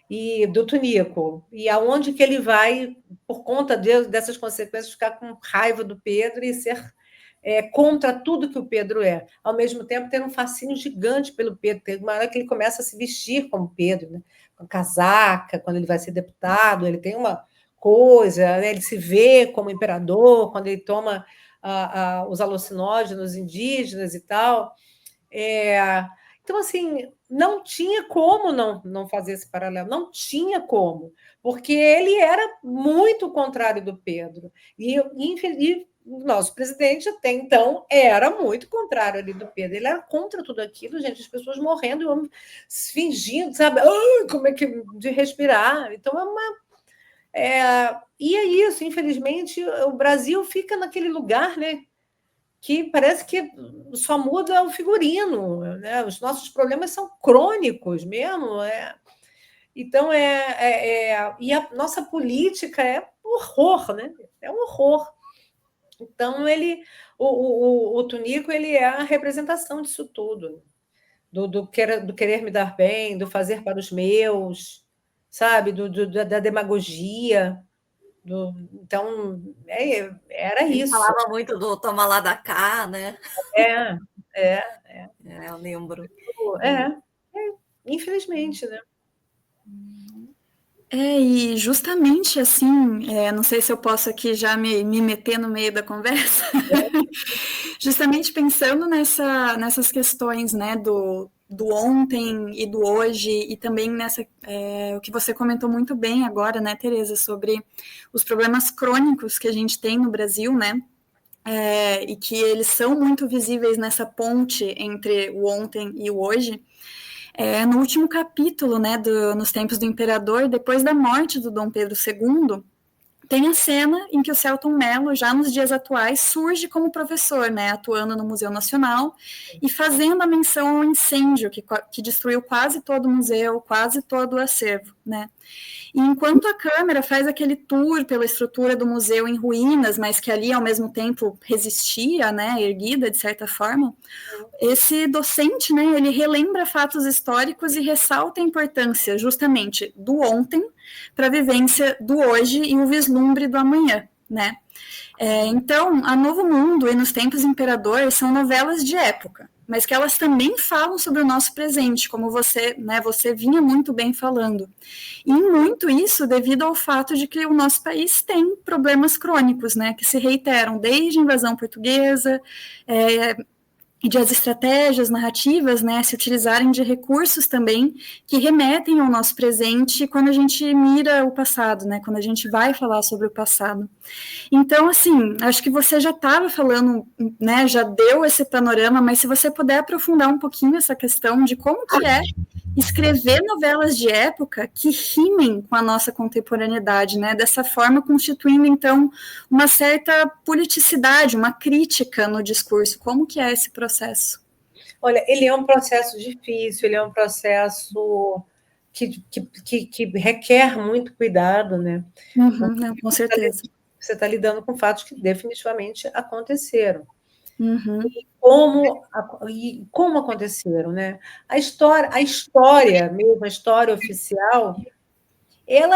E do Tonico, e aonde que ele vai, por conta dessas consequências, ficar com raiva do Pedro e ser contra tudo que o Pedro é. Ao mesmo tempo, ter um fascínio gigante pelo Pedro. Tem uma hora que ele começa a se vestir como Pedro, né? Com casaca, quando ele vai ser deputado, ele tem uma coisa, né? Ele se vê como imperador, quando ele toma os alucinógenos indígenas e tal. Então, assim, não tinha como não fazer esse paralelo, não tinha como, porque ele era muito contrário do Pedro. E o nosso presidente, até então, era muito contrário ali do Pedro. Ele era contra tudo aquilo, gente, as pessoas morrendo e o homem fingindo, sabe? Como é que de respirar? Então, e é isso, infelizmente, o Brasil fica naquele lugar, né? Que parece que só muda o figurino, né? Os nossos problemas são crônicos mesmo. Então, e a nossa política é horror, né? É um horror. Então, o Tonico ele é a representação disso tudo, do querer me dar bem, do fazer para os meus, sabe? Da demagogia. Então, era isso. Falava muito do toma lá da cá, né? Eu lembro. Infelizmente, né? E justamente assim, não sei se eu posso aqui já me meter no meio da conversa, justamente pensando nessas questões, né, do ontem e do hoje, e também o que você comentou muito bem agora, né, Tereza, sobre os problemas crônicos que a gente tem no Brasil, né, e que eles são muito visíveis nessa ponte entre o ontem e o hoje. No último capítulo, né, Nos Tempos do Imperador, depois da morte do Dom Pedro II, tem a cena em que o Selton Mello, já nos dias atuais, surge como professor, né, atuando no Museu Nacional e fazendo a menção ao incêndio que destruiu quase todo o museu, quase todo o acervo, né. E enquanto a câmera faz aquele tour pela estrutura do museu em ruínas, mas que ali, ao mesmo tempo, resistia, né, erguida, de certa forma, esse docente, né, ele relembra fatos históricos e ressalta a importância, justamente, do ontem para a vivência do hoje e o vislumbre do amanhã, né. Então, A Novo Mundo e Nos Tempos do Imperador são novelas de época, mas que elas também falam sobre o nosso presente, como você, né, você vinha muito bem falando. E muito isso devido ao fato de que o nosso país tem problemas crônicos, né, que se reiteram desde a invasão portuguesa, e de as estratégias narrativas, né, se utilizarem de recursos também que remetem ao nosso presente quando a gente mira o passado, né, quando a gente vai falar sobre o passado. Então, assim, acho que você já estava falando, né, já deu esse panorama, mas se você puder aprofundar um pouquinho essa questão de como que é escrever novelas de época que rimem com a nossa contemporaneidade, né, dessa forma constituindo, então, uma certa politicidade, uma crítica no discurso. Como que é esse processo? Olha, ele é um processo difícil, ele é um processo que requer muito cuidado, né? Não, com certeza. Você está lidando com fatos que definitivamente aconteceram. Uhum. E como aconteceram, né? A história mesmo, a história oficial, ela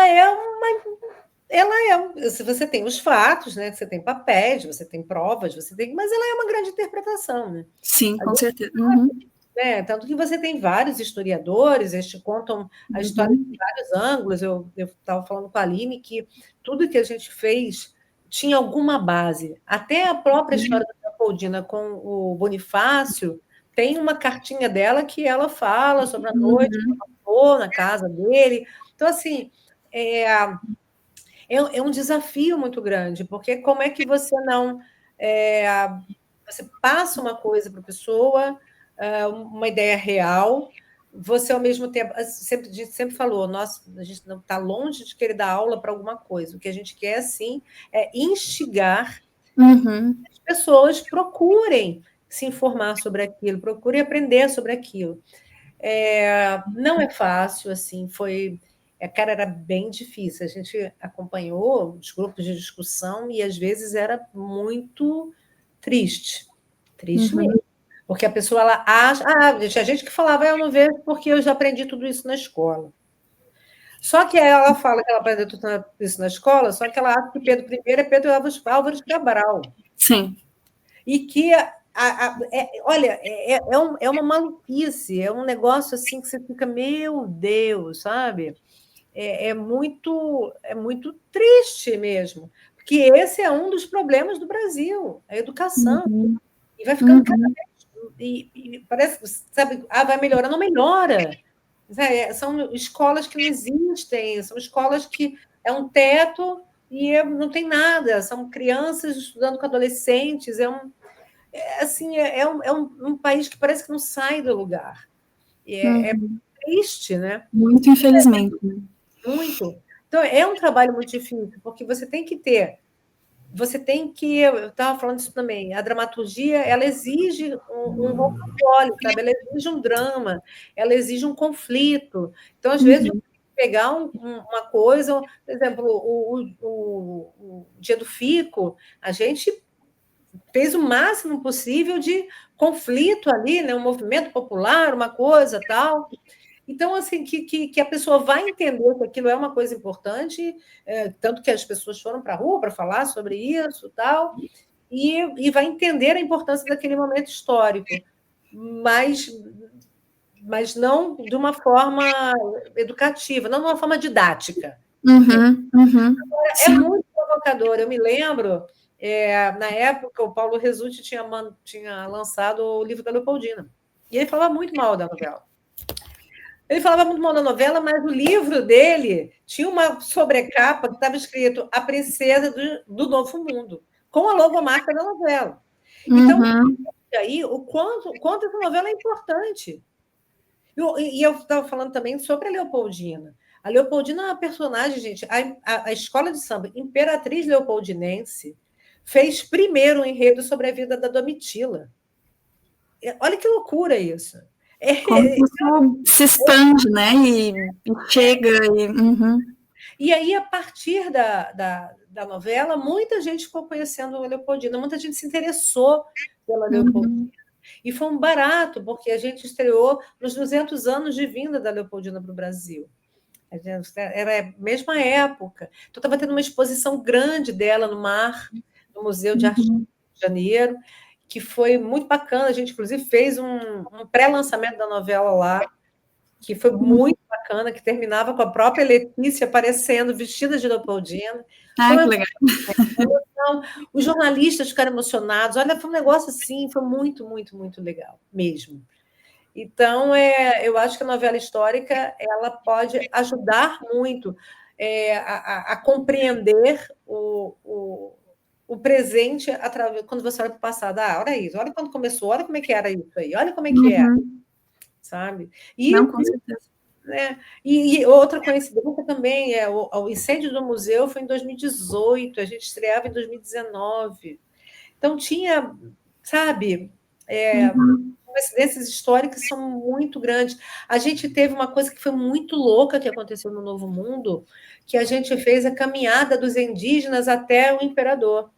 se você tem os fatos, né? Você tem papéis, você tem provas, mas ela é uma grande interpretação, né? Sim, com certeza. Uhum. Né? Tanto que você tem vários historiadores, eles te contam a história de vários ângulos. Eu estava falando com a Aline que tudo que a gente fez tinha alguma base. Até a própria história da Leopoldina com o Bonifácio tem uma cartinha dela que ela fala sobre a noite que ela passou na casa dele. Então, assim, é um desafio muito grande, porque como é que você não... você passa uma coisa para a pessoa, uma ideia real, você, ao mesmo tempo... a gente sempre falou, a gente não está longe de querer dar aula para alguma coisa. O que a gente quer, sim, é instigar as pessoas procurem se informar sobre aquilo, procurem aprender sobre aquilo. Não é fácil, assim, cara, era bem difícil. A gente acompanhou os grupos de discussão e, às vezes, era muito triste mesmo. Porque a pessoa ela acha... tinha gente que falava, eu não vejo porque eu já aprendi tudo isso na escola. Só que ela fala que ela aprendeu tudo isso na escola, só que ela acha que Pedro I é Pedro Álvares Cabral. Sim. E que, olha, é uma maluquice, é um negócio assim que você fica, meu Deus, sabe? É muito triste mesmo, porque esse é um dos problemas do Brasil, a educação. E vai ficando cada vez... E parece, sabe, vai melhorar, não melhora. São escolas que não existem, são escolas que é um teto e não tem nada, são crianças estudando com adolescentes, um país que parece que não sai do lugar. É triste, né? Muito infelizmente. Muito. Então, é um trabalho muito difícil, porque você tem que ter... Eu estava falando isso também, a dramaturgia, ela exige um rocambole, sabe? Ela exige um drama, ela exige um conflito. Então, às vezes, você tem que pegar uma coisa, por exemplo, o Dia do Fico, a gente fez o máximo possível de conflito ali, né? Um movimento popular, uma coisa tal. Então, assim, que a pessoa vai entender que aquilo é uma coisa importante, tanto que as pessoas foram para a rua para falar sobre isso tal, e vai entender a importância daquele momento histórico, mas não de uma forma educativa, não de uma forma didática. É muito provocador. Eu me lembro, na época, o Paulo Resulti tinha lançado o livro da Leopoldina, e ele falava muito mal da novela. Ele falava muito mal da novela, mas o livro dele tinha uma sobrecapa que estava escrito A Princesa do Novo Mundo, com a logomarca da novela. Então, aí, o quanto essa novela é importante. E eu estava falando também sobre a Leopoldina. A Leopoldina é uma personagem, gente. A escola de samba Imperatriz Leopoldinense fez primeiro um enredo sobre a vida da Domitila. Olha que loucura isso. Como isso se expande, né? E chega. E aí, a partir da novela, muita gente ficou conhecendo a Leopoldina, muita gente se interessou pela Leopoldina. E foi um barato, porque a gente estreou nos 200 anos de vinda da Leopoldina para o Brasil. Era a mesma época. Então, estava tendo uma exposição grande dela no mar, no Museu de Arte do Rio de Janeiro. que foi muito bacana. A gente, inclusive, fez um pré-lançamento da novela lá, que foi muito bacana, que terminava com a própria Letícia aparecendo vestida de Leopoldina. Ah, que legal. Os jornalistas ficaram emocionados. Olha, foi um negócio assim, foi muito, muito, muito legal mesmo. Então, eu acho que a novela histórica ela pode ajudar muito a compreender o presente através, quando você olha para o passado. Olha isso, olha quando começou, olha como é que era isso aí, olha como é que é, sabe? Não, com certeza. Né? E outra coincidência também o incêndio do museu foi em 2018, a gente estreava em 2019. Então tinha, sabe, coincidências históricas são muito grandes. A gente teve uma coisa que foi muito louca que aconteceu no Novo Mundo, que a gente fez a caminhada dos indígenas até o imperador.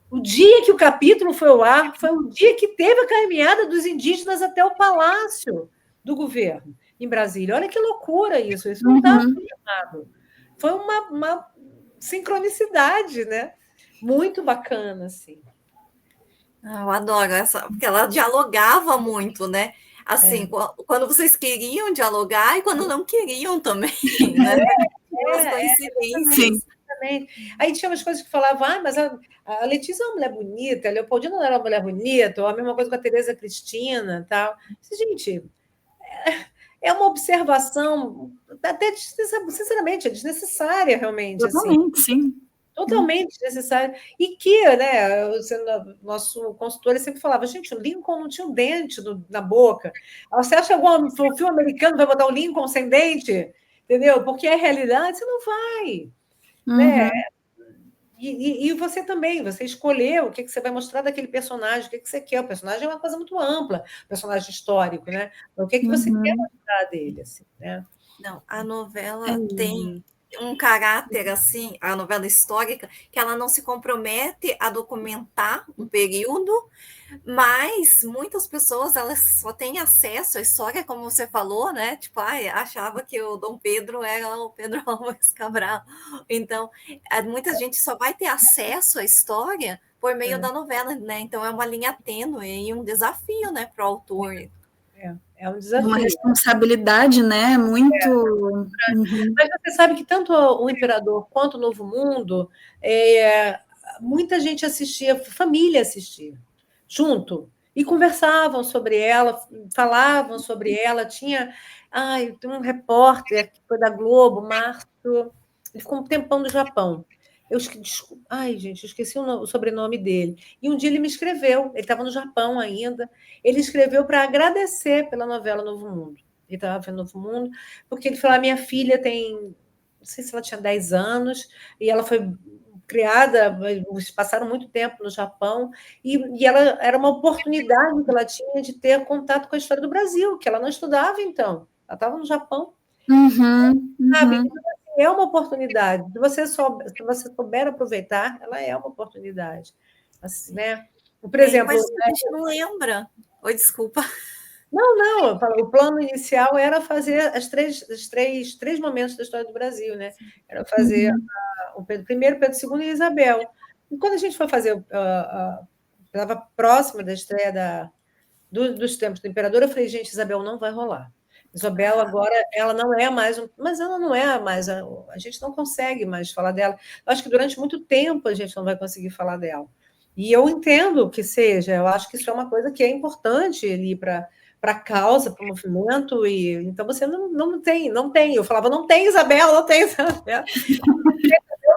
O dia que o capítulo foi ao ar foi o dia que teve a caminhada dos indígenas até o palácio do governo em Brasília. Olha que loucura isso não estava programado. Foi uma sincronicidade, né? Muito bacana, assim. Eu adoro essa, porque ela dialogava muito, né? Assim, quando vocês queriam dialogar e quando não queriam também, né? As coincidências. Aí tinha umas coisas que falavam, mas a Letícia é uma mulher bonita, a Leopoldina não era uma mulher bonita, ou a mesma coisa com a Tereza Cristina e tal. Gente, é uma observação, até, sinceramente, é desnecessária, realmente. Totalmente, assim. Sim. Totalmente desnecessária. E que, né, nosso consultor sempre falava, gente, o Lincoln não tinha um dente na boca. Você acha que algum filme americano vai botar o Lincoln sem dente? Entendeu? Porque a realidade, você não vai. Né? E você também, você escolheu o que você vai mostrar daquele personagem, o que você quer. O personagem é uma coisa muito ampla, personagem histórico, né? O que você quer mostrar dele, assim, né? Não, a novela tem um caráter, assim, a novela histórica, que ela não se compromete a documentar um período, mas muitas pessoas elas só têm acesso à história, como você falou, né? Tipo, achava que o Dom Pedro era o Pedro Álvares Cabral. Então, muita gente só vai ter acesso à história por meio da novela, né? Então, é uma linha tênue e um desafio, né, para o autor. É um desafio. Uma responsabilidade, né? Muito. Mas você sabe que tanto o Imperador quanto o Novo Mundo, muita gente assistia, família assistia, junto, e conversavam sobre ela, falavam sobre ela. Tinha um repórter que foi da Globo, Márcio, ele ficou um tempão no Japão. Gente, eu esqueci o sobrenome dele. E um dia ele me escreveu, ele estava no Japão ainda, ele escreveu para agradecer pela novela Novo Mundo. Ele estava vendo Novo Mundo, porque ele falou: minha filha tem, não sei se ela tinha 10 anos, e ela foi criada, passaram muito tempo no Japão, e ela era uma oportunidade que ela tinha de ter contato com a história do Brasil, que ela não estudava, então. Ela estava no Japão. Sabe? É uma oportunidade. Se você souber aproveitar, ela é uma oportunidade. Assim, né? Por exemplo, mas a gente não lembra. Oi, desculpa. Não, o plano inicial era fazer três momentos da história do Brasil, né? Era fazer o Pedro I, Pedro II e Isabel. E quando a gente foi fazer, estava próxima da estreia dos tempos do imperador, eu falei, gente, Isabel não vai rolar. Isabel agora, ela não é mais, mas ela não é mais, a gente não consegue mais falar dela. Eu acho que durante muito tempo a gente não vai conseguir falar dela. E eu entendo que seja, eu acho que isso é uma coisa que é importante ali para a causa, para o movimento, e então você não tem. Eu falava, não tem Isabel, não tem Isabel.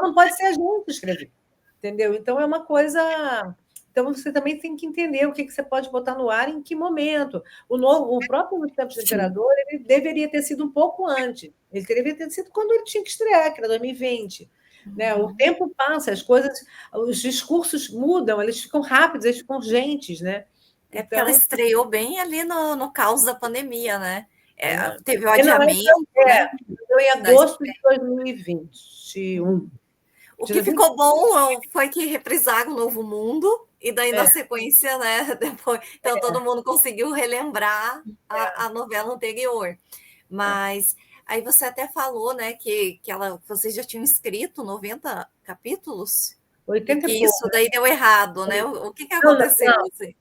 Não pode ser a gente escrever, entendeu? Então é uma coisa. Então você também tem que entender o que você pode botar no ar em que momento. O próprio Nos Tempos do Imperador, ele deveria ter sido um pouco antes. Ele deveria ter sido quando ele tinha que estrear, que era 2020. Né? O tempo passa, as coisas, os discursos mudam, eles ficam rápidos, eles ficam urgentes, né? É porque ela estreou bem ali no caos da pandemia, né? Teve o adiamento. Né? Em agosto de 2021. O que ficou bom foi que reprisaram o Novo Mundo, e daí, na sequência, né? Depois, então, todo mundo conseguiu relembrar a novela anterior. Mas aí você até falou, né, que vocês já tinham escrito 90 capítulos? 80 e que isso daí deu errado, né? O que aconteceu? Não. Assim?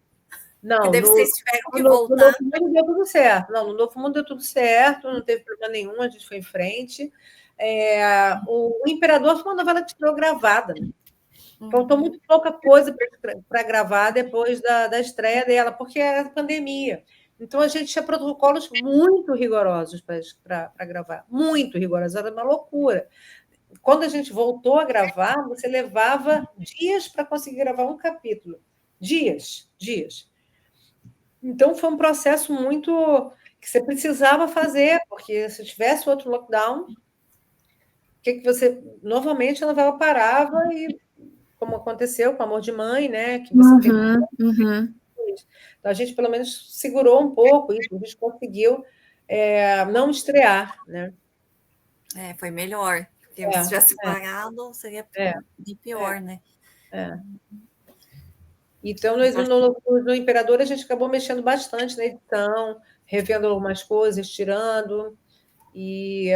Não, Porque vocês tiveram que no voltar. Novo Mundo deu tudo certo. Não, no Novo Mundo deu tudo certo, não teve problema nenhum, a gente foi em frente. O Imperador foi uma novela que ficou gravada, né? Faltou muito pouca coisa para gravar depois da estreia dela, porque era pandemia. Então, a gente tinha protocolos muito rigorosos para gravar, muito rigorosos, era uma loucura. Quando a gente voltou a gravar, você levava dias para conseguir gravar um capítulo. Dias. Então, foi um processo muito que você precisava fazer, porque se tivesse outro lockdown, o que você... Novamente, a novela parava e, como aconteceu com Amor de Mãe, né? Que você tem... Então, a gente, pelo menos, segurou um pouco isso, a gente conseguiu não estrear, né? Foi melhor, porque se tivesse parado, seria bem pior, né? Então, no Imperador, a gente acabou mexendo bastante na edição, revendo algumas coisas, tirando e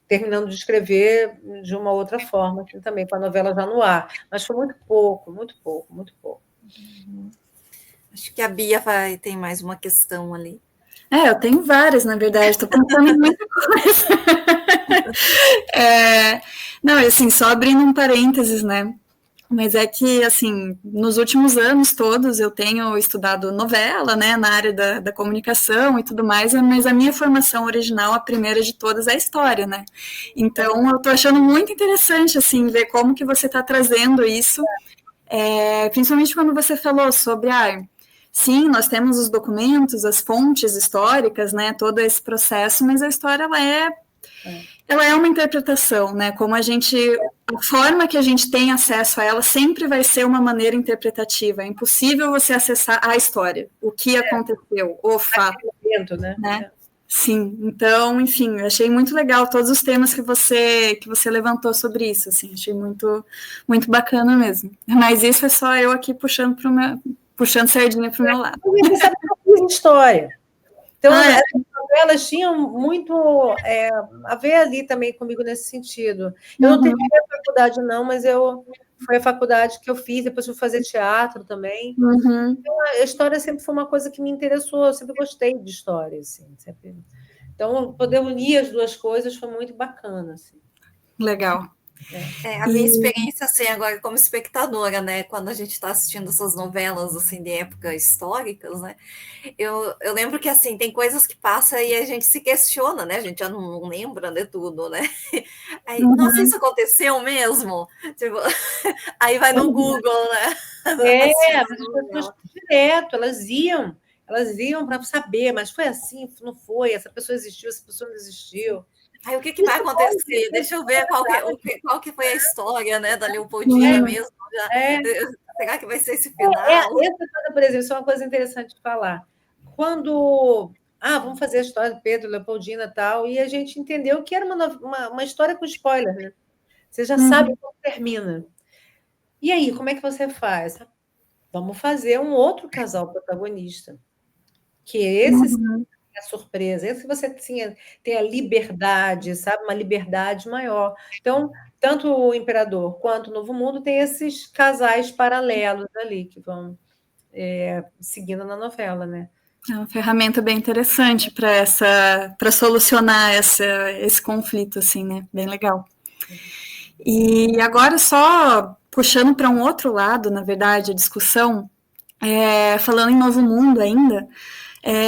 terminando de escrever de uma outra forma, assim, também, com a novela já no ar. Mas foi muito pouco. Acho que a Bia tem mais uma questão ali. Eu tenho várias, na verdade, estou pensando em muita coisa. Não, assim, só abrindo um parênteses, né? Mas é que, assim, nos últimos anos todos eu tenho estudado novela, né, na área da comunicação e tudo mais, mas a minha formação original, a primeira de todas, é a história, né? Então, eu tô achando muito interessante, assim, ver como que você está trazendo isso, principalmente quando você falou sobre, sim, nós temos os documentos, as fontes históricas, né, todo esse processo, mas a história, ela é uma interpretação, né? Como a forma que a gente tem acesso a ela sempre vai ser uma maneira interpretativa. É impossível você acessar a história, o que aconteceu, o fato, né? Sim. Então, enfim, eu achei muito legal todos os temas que você levantou sobre isso. Assim, achei muito, muito bacana mesmo. Mas isso é só eu aqui puxando sardinha para o meu lado. Você sabe que eu fiz história. Então, as novelas tinham muito a ver ali também comigo nesse sentido. Eu não terminei a faculdade, não, mas foi a faculdade que eu fiz, depois fui fazer teatro também. Então, a história sempre foi uma coisa que me interessou, eu sempre gostei de história. Assim, sempre. Então, poder unir as duas coisas foi muito bacana. Assim. Legal. A minha experiência, assim, agora como espectadora, né, quando a gente está assistindo essas novelas, assim, de épocas históricas, né, eu lembro que, assim, tem coisas que passam e a gente se questiona, né, a gente já não lembra de tudo, né, aí, nossa, isso aconteceu mesmo? Tipo, aí vai no Google, né. Mas as pessoas direto, elas iam para saber, mas foi assim, não foi, essa pessoa existiu, essa pessoa não existiu. Aí o que vai acontecer? Deixa eu ver qual que foi a história, né, da Leopoldina mesmo. Será que vai ser esse final? Essa, por exemplo, isso é uma coisa interessante de falar. Quando vamos fazer a história de Pedro, Leopoldina e tal, e a gente entendeu que era uma história com spoiler, né? Você já sabe como termina. E aí, como é que você faz? Vamos fazer um outro casal protagonista. Que esse é a surpresa, esse você tem a liberdade, sabe? Uma liberdade maior. Então, tanto o Imperador quanto o Novo Mundo tem esses casais paralelos ali que vão seguindo na novela, né? É uma ferramenta bem interessante para solucionar esse conflito, assim, né? Bem legal. E agora, só puxando para um outro lado, na verdade, a discussão, falando em Novo Mundo ainda,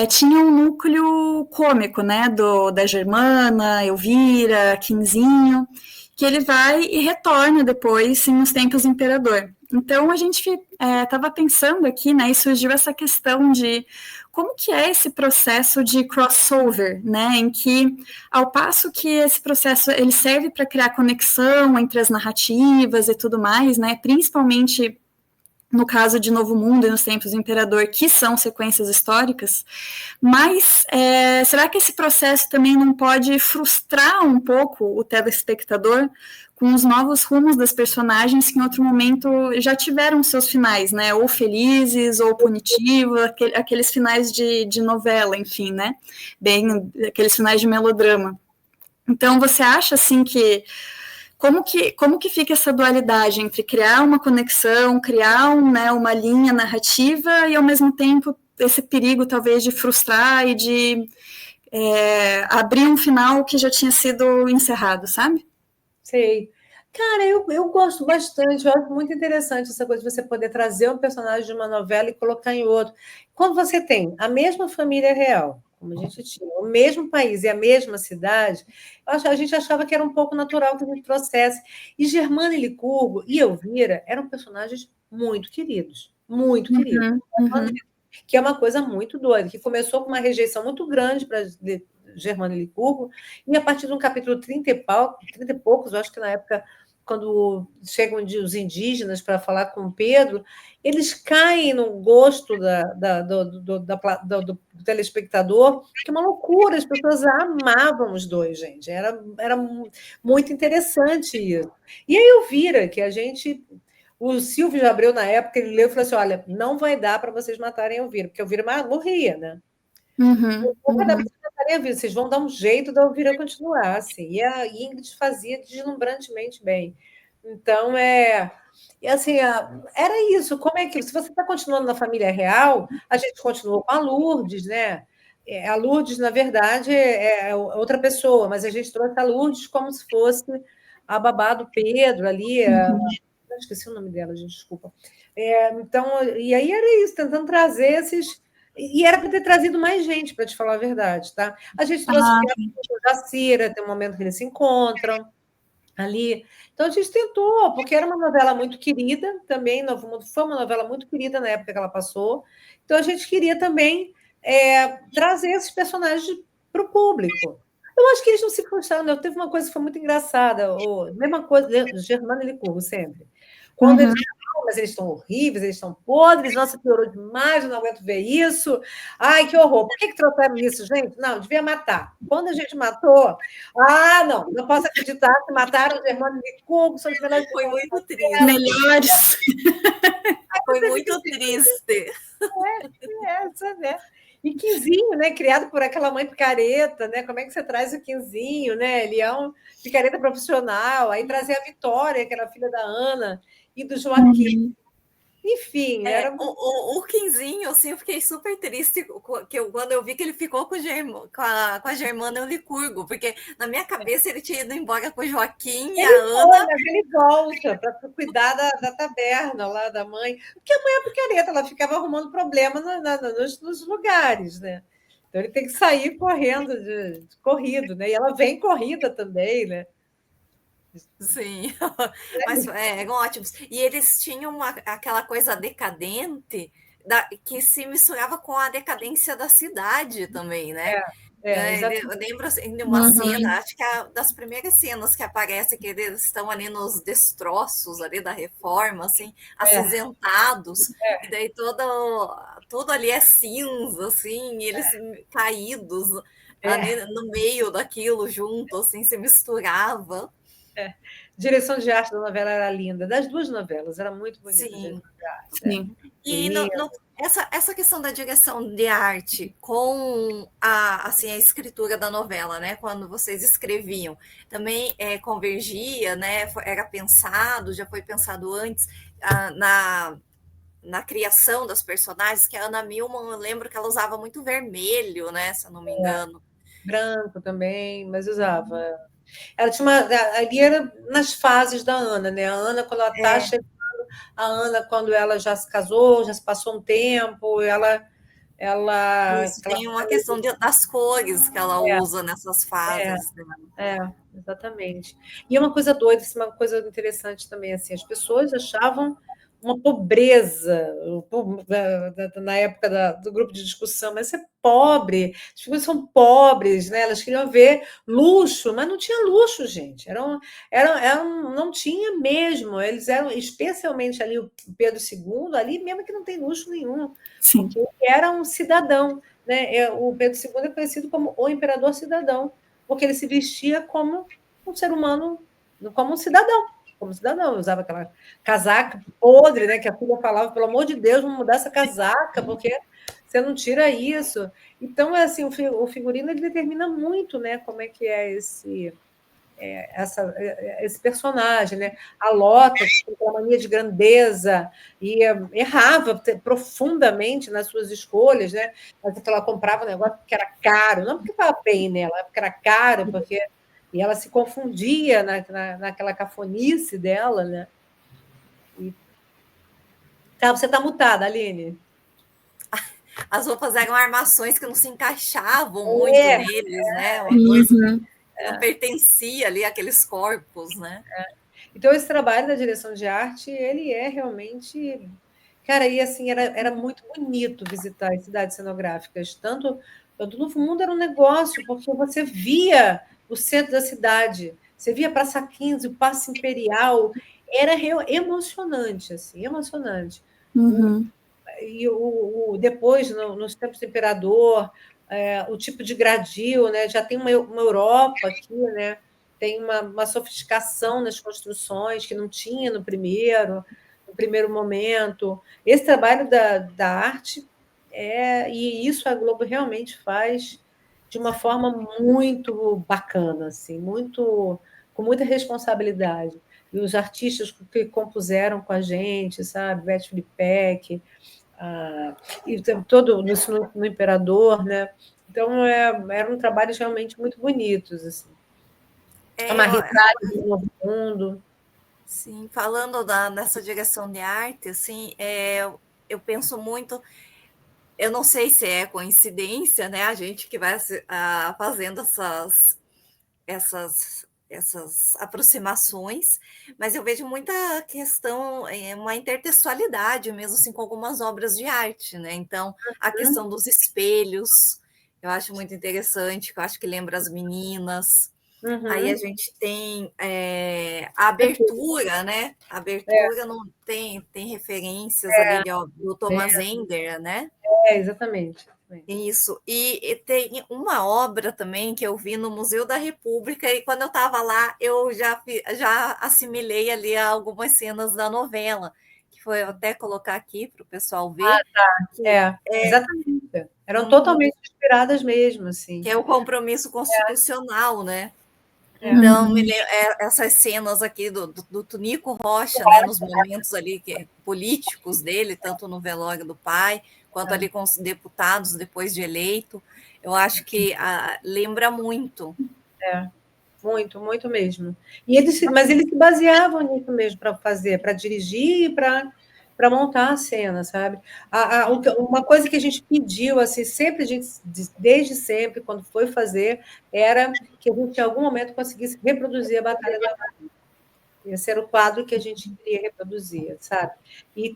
tinha um núcleo cômico, né, da Germana, Elvira, Quinzinho, que ele vai e retorna depois nos tempos do Imperador. Então, a gente estava pensando aqui, né, e surgiu essa questão de como que é esse processo de crossover, né, em que, ao passo que esse processo ele serve para criar conexão entre as narrativas e tudo mais, né, principalmente no caso de Novo Mundo e nos tempos do Imperador, que são sequências históricas, mas será que esse processo também não pode frustrar um pouco o telespectador com os novos rumos das personagens que em outro momento já tiveram seus finais, né, ou felizes, ou punitivos, aqueles finais de novela, enfim, né, bem, aqueles finais de melodrama. Então, você acha, assim, que como que fica essa dualidade entre criar uma conexão, criar né, uma linha narrativa e, ao mesmo tempo, esse perigo, talvez, de frustrar e de abrir um final que já tinha sido encerrado, sabe? Sei. Cara, eu gosto bastante, eu acho muito interessante essa coisa de você poder trazer um personagem de uma novela e colocar em outro. Quando você tem a mesma família real, como a gente tinha, o mesmo país e a mesma cidade, a gente achava que era um pouco natural que a gente trouxesse. E Germana e Licurgo e Elvira eram personagens muito queridos, muito queridos. Que é uma coisa muito doida, que começou com uma rejeição muito grande para Germana e Licurgo, e a partir de um capítulo 30 e poucos, eu acho que na época, quando chegam os indígenas para falar com Pedro, eles caem no gosto do telespectador, que é uma loucura, as pessoas amavam os dois, gente, era muito interessante isso. E aí eu vira que a gente... O Silvio de Abreu, na época, ele leu e falou assim: olha, não vai dar para vocês matarem a Elvira, porque a Elvira morria, né? Não vai dar para vocês matarem a Elvira, vocês vão dar um jeito da Elvira continuar, assim. E a Ingrid fazia deslumbrantemente bem. Então, assim, era isso. Como é que, se você está continuando na família real, a gente continuou com a Lourdes, né? A Lourdes, na verdade, é outra pessoa, mas a gente trouxe a Lourdes como se fosse a babá do Pedro ali, esqueci o nome dela, gente, desculpa. Então, e aí era isso, tentando trazer esses... E era para ter trazido mais gente, para te falar a verdade, tá? A gente trouxe o Jacira, tem um momento que eles se encontram ali. Então, a gente tentou, porque era uma novela muito querida também, Novo Mundo foi uma novela muito querida na época que ela passou. Então, a gente queria também trazer esses personagens para o público. Eu acho que eles não se frustraram, não. Teve uma coisa que foi muito engraçada, mesma coisa, Germana e Licurgo, sempre. Quando eles mas eles estão horríveis, eles estão podres, nossa, piorou demais, eu não aguento ver isso. Ai, que horror. Por que trouxeram isso, gente? Não, devia matar. Quando a gente matou, não posso acreditar que mataram os irmãos de Licurgo, são os melhores. Foi muito triste. Melhores. Foi muito triste. Né? E Quinzinho, né? Criado por aquela mãe picareta, né? Como é que você traz o Quinzinho, né? Ele é um picareta profissional, aí trazer a Vitória, que era filha da Ana, e do Joaquim. Enfim, era... O Quinzinho, assim, eu fiquei super triste quando eu vi que ele ficou com a Germana e o Licurgo, porque na minha cabeça ele tinha ido embora com o Joaquim e a Ana. Ele volta para cuidar da taberna lá da mãe, porque a mãe é picareta, ela ficava arrumando problema nos lugares, né? Então ele tem que sair correndo, corrido, né? E ela vem corrida também, né? Sim, mas eram ótimos. E eles tinham aquela coisa decadente que se misturava com a decadência da cidade também, né? Eu lembro assim, de uma cena, acho que é das primeiras cenas que aparece, que eles estão ali nos destroços ali da reforma, assim, acinzentados, e daí tudo ali é cinza, assim, e eles caídos ali no meio daquilo junto, assim, se misturava. Direção de arte da novela era linda, das duas novelas, era muito bonita. Sim. Sim. E essa questão da direção de arte com a escritura da novela, né? Quando vocês escreviam, também convergia, né? Era pensado, já foi pensado antes na criação das personagens, que a Ana Milman, eu lembro que ela usava muito vermelho, né? Se eu não me engano. Branco também, mas usava. Ela tinha ali era nas fases da Ana, né? A Ana, quando ela está chegando, a Ana, quando ela já se casou, já se passou um tempo, tem uma questão das cores que ela usa nessas fases. Exatamente. E é uma coisa doida, uma coisa interessante também, assim, as pessoas achavam uma pobreza na época do grupo de discussão, mas é pobre, as pessoas são pobres, né? Elas queriam ver luxo, mas não tinha luxo, gente. Não tinha mesmo. Eles eram, especialmente ali o Pedro II, ali mesmo que não tem luxo nenhum. Sim. Porque ele era um cidadão, né? O Pedro II é conhecido como o imperador cidadão, porque ele se vestia como um ser humano, como um cidadão. Usava aquela casaca podre, né? Que a filha falava, pelo amor de Deus, vamos mudar essa casaca, porque você não tira isso. Então, assim, o figurino ele determina muito, né? Como é que é esse personagem, né? A Lota, com aquela mania de grandeza, e errava profundamente nas suas escolhas, né? Mas ela comprava um negócio que era caro, não porque estava bem nela, porque era caro, porque e ela se confundia naquela cafonice dela, né? Você está mutada, Aline. As roupas eram armações que não se encaixavam muito neles, né? Uma coisa que não pertencia ali àqueles corpos, né? Então, esse trabalho da direção de arte, ele é realmente... Cara, e assim, era muito bonito visitar as cidades cenográficas. Tanto no Novo Mundo era um negócio, porque você via o centro da cidade, você via Praça 15, o Paço Imperial, era emocionante, assim, emocionante. E depois, nos tempos do Imperador, o tipo de gradil, né? Já tem uma Europa aqui, né? Tem uma sofisticação nas construções que não tinha no primeiro momento. Esse trabalho da arte, e isso a Globo realmente faz de uma forma muito bacana, assim, com muita responsabilidade. E os artistas que compuseram com a gente, sabe? Beth Filippek, e todo isso no Imperador, né? Então, eram trabalhos realmente muito bonitos. Assim. Uma retrata do Novo Mundo. Sim, falando nessa direção de arte, assim, eu penso muito, eu não sei se é coincidência, né? A gente que vai fazendo essas aproximações, mas eu vejo muita questão, uma intertextualidade mesmo, assim, com algumas obras de arte, né? Então, a questão dos espelhos, eu acho muito interessante, que eu acho que lembra as meninas. Aí a gente tem a abertura, né? A abertura não tem referências ali do Thomas Ender, né? Exatamente. Isso. E tem uma obra também que eu vi no Museu da República, e quando eu estava lá, eu já assimilei ali algumas cenas da novela, que foi eu até colocar aqui para o pessoal ver. Tá. Exatamente. Eram totalmente inspiradas mesmo, assim. Que é o compromisso constitucional, né? Então, essas cenas aqui do Tunico Rocha, né, nos momentos ali políticos dele, tanto no velório do pai, quanto ali com os deputados depois de eleito, eu acho que lembra muito. Muito, muito mesmo. Mas eles se baseavam nisso mesmo para fazer, para dirigir e para montar a cena, sabe? Uma coisa que a gente pediu, assim, sempre, desde sempre, quando foi fazer, era que a gente, em algum momento, conseguisse reproduzir a Batalha da Bahia. Esse era o quadro que a gente queria reproduzir, sabe? E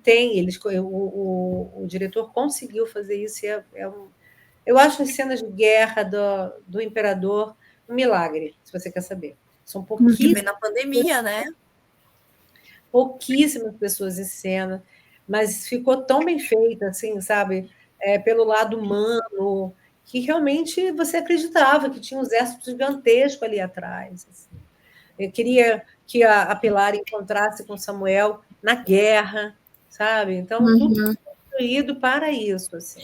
o diretor conseguiu fazer isso. Eu acho as cenas de guerra do Imperador um milagre, se você quer saber. São pouquíssimas. Na pandemia, né? Pouquíssimas pessoas em cena, mas ficou tão bem feita, assim, sabe? Pelo lado humano, que realmente você acreditava que tinha um exército gigantesco ali atrás. Assim. Eu queria que a Pilar encontrasse com Samuel na guerra, sabe? Então, tudo construído para isso, assim.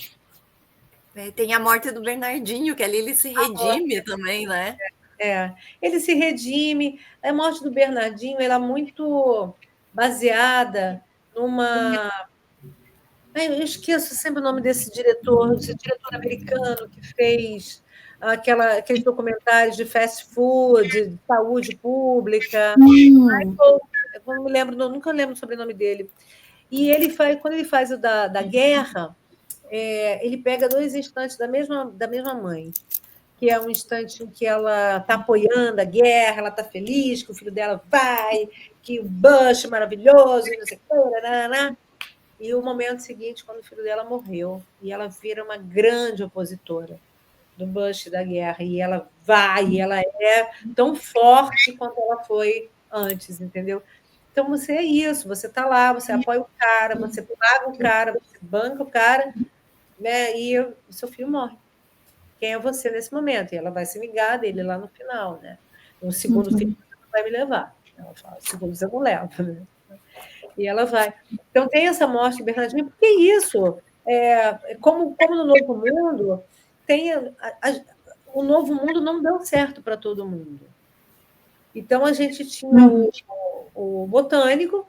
Tem a morte do Bernardinho, que ali ele se redime também, né? Ele se redime. A morte do Bernardinho era muito baseada numa... eu esqueço sempre o nome desse diretor americano que fez aqueles documentários de fast food, de saúde pública. Eu não me lembro, nunca lembro o sobrenome dele. E quando ele faz o da guerra, ele pega 2 instantes da mesma mãe, que é um instante em que ela está apoiando a guerra, ela está feliz que o filho dela vai, que o Bush é maravilhoso, não sei o que, e o momento seguinte, quando o filho dela morreu, e ela vira uma grande opositora do Bush da guerra, e ela vai, e ela é tão forte quanto ela foi antes, entendeu? Então, você é isso, você está lá, você apoia o cara, você paga o cara, você banca o cara, né? E o seu filho morre. Quem é você nesse momento? E ela vai se ligar dele lá no final, né? O segundo filho você não vai me levar. Ela fala, o segundo você não leva, né? E ela vai. Então, tem essa morte de Bernardinho, porque é isso. Como no Novo Mundo, o Novo Mundo não deu certo para todo mundo. Então, a gente tinha o botânico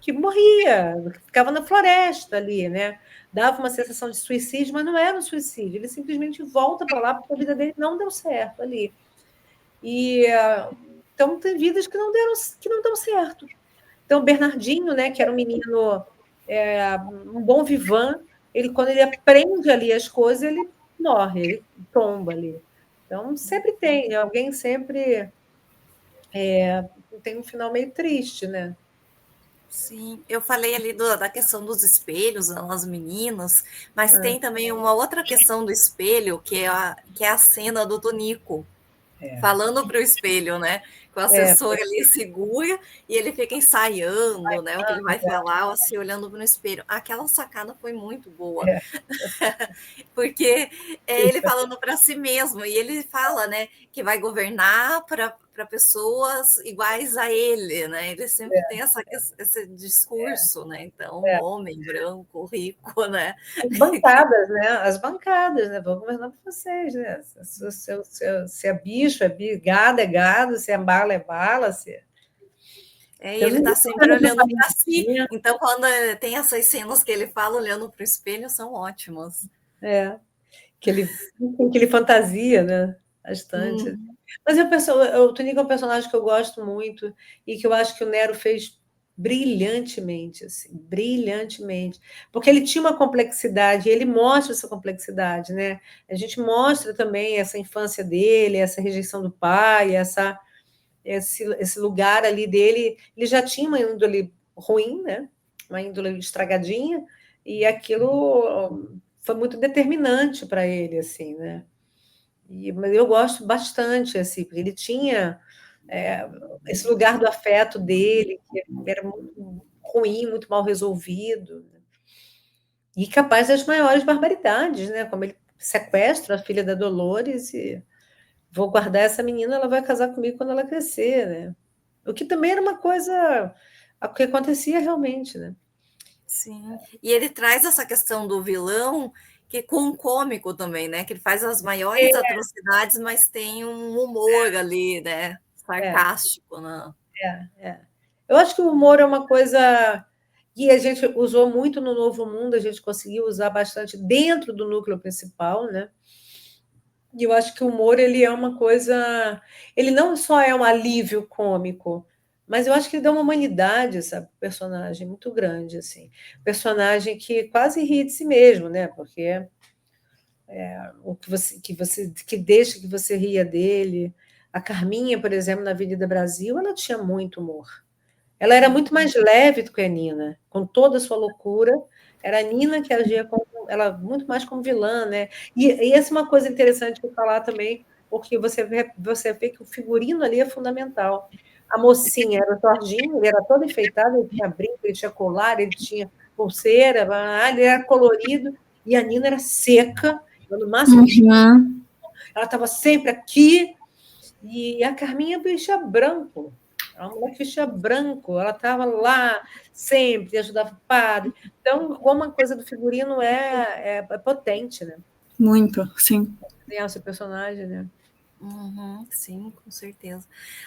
que morria, ficava na floresta ali, né? Dava uma sensação de suicídio, mas não era um suicídio, ele simplesmente volta para lá porque a vida dele não deu certo ali. E então tem vidas que não dão certo. Então, o Bernardinho, né, que era um menino, um bom vivan, quando ele aprende ali as coisas, ele morre, ele tomba ali. Então, sempre tem, alguém sempre tem um final meio triste, né? Sim, eu falei ali da questão dos espelhos nas meninas, mas tem também uma outra questão do espelho, que é a cena do Tonico falando para o espelho, né? Com o assessor ali segura e ele fica ensaiando, né? O que ele vai falar, assim, olhando para o espelho. Aquela sacada foi muito boa, porque é ele falando para si mesmo, e ele fala, né, que vai governar para pessoas iguais a ele, né? Ele sempre tem esse discurso, né? Então, homem branco, rico, né? As bancadas, né? Vou conversar com vocês, né? Se é bicho, é gado, se é bala, se... E ele está sempre olhando para si. Então, quando tem essas cenas que ele fala olhando para o espelho, são ótimas. Que ele fantasia, né? Bastante. Mas o Tonico é um personagem que eu gosto muito e que eu acho que o Nero fez brilhantemente, assim, brilhantemente, porque ele tinha uma complexidade, e ele mostra essa complexidade, né? A gente mostra também essa infância dele, essa rejeição do pai, esse lugar ali dele. Ele já tinha uma índole ruim, né? Uma índole estragadinha, e aquilo foi muito determinante para ele, assim, né? Mas eu gosto bastante, assim, porque ele tinha esse lugar do afeto dele, que era muito ruim, muito mal resolvido, né? E capaz das maiores barbaridades, né? Como ele sequestra a filha da Dolores e vou guardar essa menina, ela vai casar comigo quando ela crescer, né? O que também era uma coisa que acontecia realmente, né? Sim, e ele traz essa questão do vilão que com um cômico também, né? Que ele faz as maiores atrocidades, mas tem um humor ali, né? Sarcástico, né? Eu acho que o humor é uma coisa que a gente usou muito no Novo Mundo, a gente conseguiu usar bastante dentro do núcleo principal, né? E eu acho que o humor ele é uma coisa, ele não só é um alívio cômico, mas eu acho que ele dá uma humanidade, sabe, personagem muito grande assim, personagem que quase ri de si mesmo, né? Porque o que deixa que você ria dele. A Carminha, por exemplo, na Avenida Brasil, ela tinha muito humor. Ela era muito mais leve do que a Nina, com toda a sua loucura. Era a Nina que agia ela muito mais como vilã, né? E essa é uma coisa interessante de falar também, porque você vê que o figurino ali é fundamental. A mocinha era o Jorginho, ele era todo enfeitado, ele tinha brinco, ele tinha colar, ele tinha pulseira, ele era colorido, e a Nina era seca, no máximo ela estava sempre aqui, e a Carminha vestia branco. A mulher vestia branco, ela estava lá sempre, ajudava o padre. Então, como a coisa do figurino é potente, né? Muito, sim. Tem esse personagem, né? Sim, com certeza.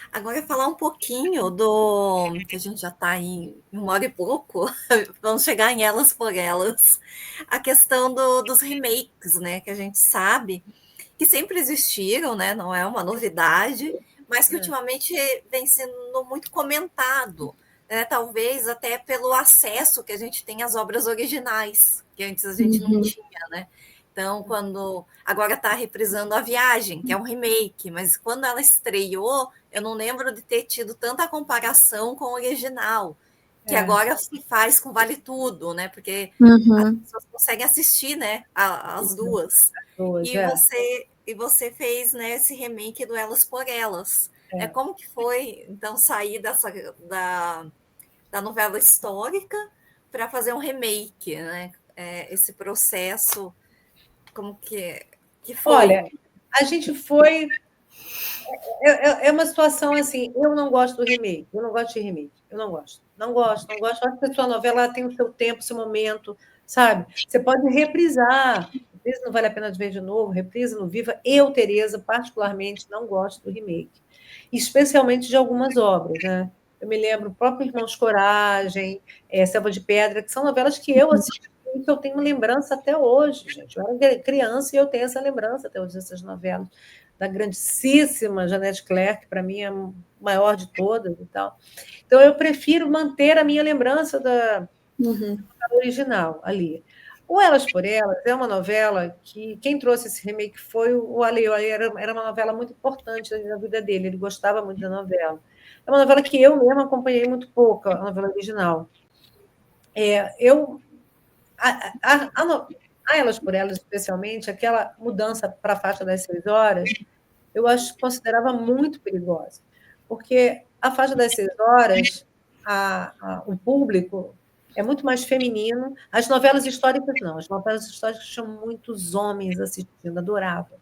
Agora, falar um pouquinho do que a gente já está em 1 hora e pouco, vamos chegar em Elas por Elas. A questão dos remakes, né? Que a gente sabe que sempre existiram, né? Não é uma novidade, mas que ultimamente vem sendo muito comentado, né? Talvez até pelo acesso que a gente tem às obras originais, que antes a gente não tinha, né? Então, quando agora está reprisando A Viagem, que é um remake, mas quando ela estreou, eu não lembro de ter tido tanta comparação com o original, que agora se faz com Vale Tudo, né? Porque as pessoas conseguem assistir, né? As duas. E você fez, né, esse remake do Elas por Elas. Como que foi, então, sair da novela histórica para fazer um remake, né? Esse processo, como que foi? Olha, a gente foi... É uma situação assim, eu não gosto do remake, eu não gosto de remake, eu não gosto. Não gosto. Acho que a sua novela tem o seu tempo, o seu momento, sabe? Você pode reprisar, Reprise não vale a pena de ver de novo, reprise no Viva. Eu, Tereza, particularmente, não gosto do remake, especialmente de algumas obras, né? Eu me lembro o próprio Irmãos Coragem, Selva de Pedra, que são novelas que eu assisti e que eu tenho lembrança até hoje, gente. Eu era criança e eu tenho essa lembrança até hoje dessas novelas, da grandíssima Jeanette Claire, que para mim é a maior de todas e tal. Então, eu prefiro manter a minha lembrança da original ali. O Elas por Elas é uma novela que quem trouxe esse remake foi o Ale. O Ale era uma novela muito importante na vida dele, ele gostava muito da novela. É uma novela que eu mesma acompanhei muito pouco, a novela original. A Elas por Elas, especialmente, aquela mudança para a faixa das 6 horas, eu considerava muito perigosa, porque a faixa das 6 horas, o público é muito mais feminino. As novelas históricas, não. As novelas históricas tinham muitos homens assistindo, adoravam.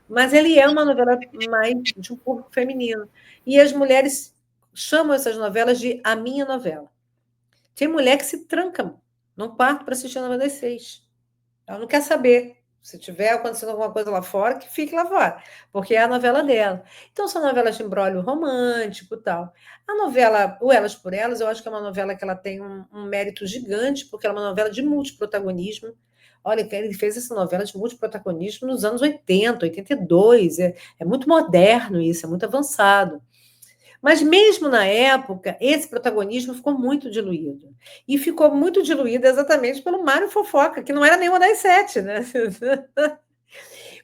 Mas ele é uma novela mais de um público feminino. E as mulheres chamam essas novelas de a minha novela. Tem mulher que se tranca num quarto para assistir a novela das 6. Ela não quer saber. Se tiver acontecendo alguma coisa lá fora, que fique lá fora, porque é a novela dela. Então, são novelas de embrólio romântico e tal. A novela O Elas por Elas, eu acho que é uma novela que ela tem um mérito gigante, porque ela é uma novela de multiprotagonismo. Olha, ele fez essa novela de multiprotagonismo nos anos 80, 82. É muito moderno isso, é muito avançado. Mas mesmo na época, esse protagonismo ficou muito diluído. E ficou muito diluído exatamente pelo Mário Fofoca, que não era nenhuma das 7, né?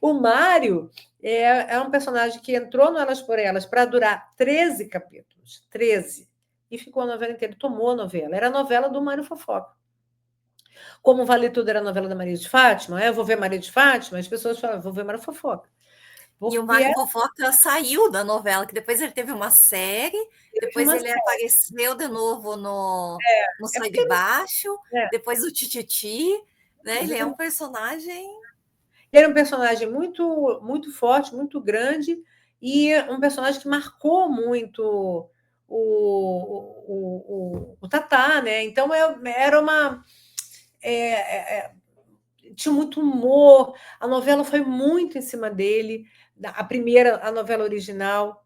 O Mário é um personagem que entrou no Elas por Elas para durar 13 capítulos, 13, e ficou a novela inteira, tomou a novela. Era a novela do Mário Fofoca. Como Vale Tudo era a novela da Maria de Fátima, eu vou ver Maria de Fátima, as pessoas falam, vou ver Mário Fofoca. E o Mário Fofoca saiu da novela, que depois ele teve uma série, depois ele apareceu de novo no Sai de Baixo, depois o Tititi, né? Ele é um personagem... Ele é um personagem muito, muito forte, muito grande, e um personagem que marcou muito o Tatá, né? Então, era uma... tinha muito humor, a novela foi muito em cima dele, a novela original.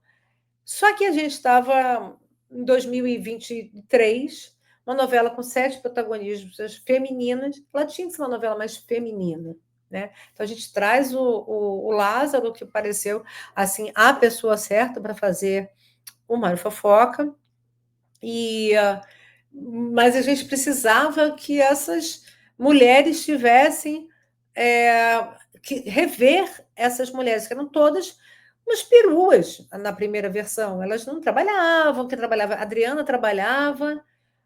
Só que a gente estava em 2023, uma novela com 7 protagonistas femininas, ela tinha que ser uma novela mais feminina, né? Então a gente traz o Lázaro, que pareceu assim a pessoa certa para fazer o Mário Fofoca, mas a gente precisava que essas mulheres tivessem que rever essas mulheres, que eram todas umas peruas na primeira versão. Elas não trabalhavam, a Adriana trabalhava,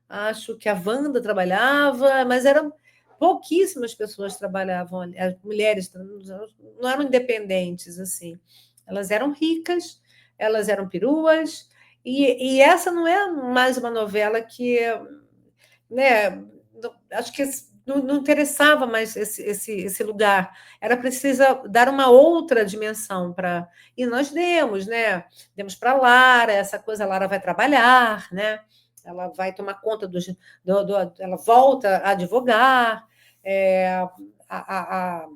acho que a Wanda trabalhava, mas eram pouquíssimas pessoas trabalhavam, as mulheres não eram independentes, assim. Elas eram ricas, elas eram peruas, e essa não é mais uma novela que, né, acho que não interessava mais esse lugar. Era preciso dar uma outra dimensão para. E nós demos, né? Demos para a Lara, essa coisa, a Lara vai trabalhar, né? Ela vai tomar conta ela volta a advogar. A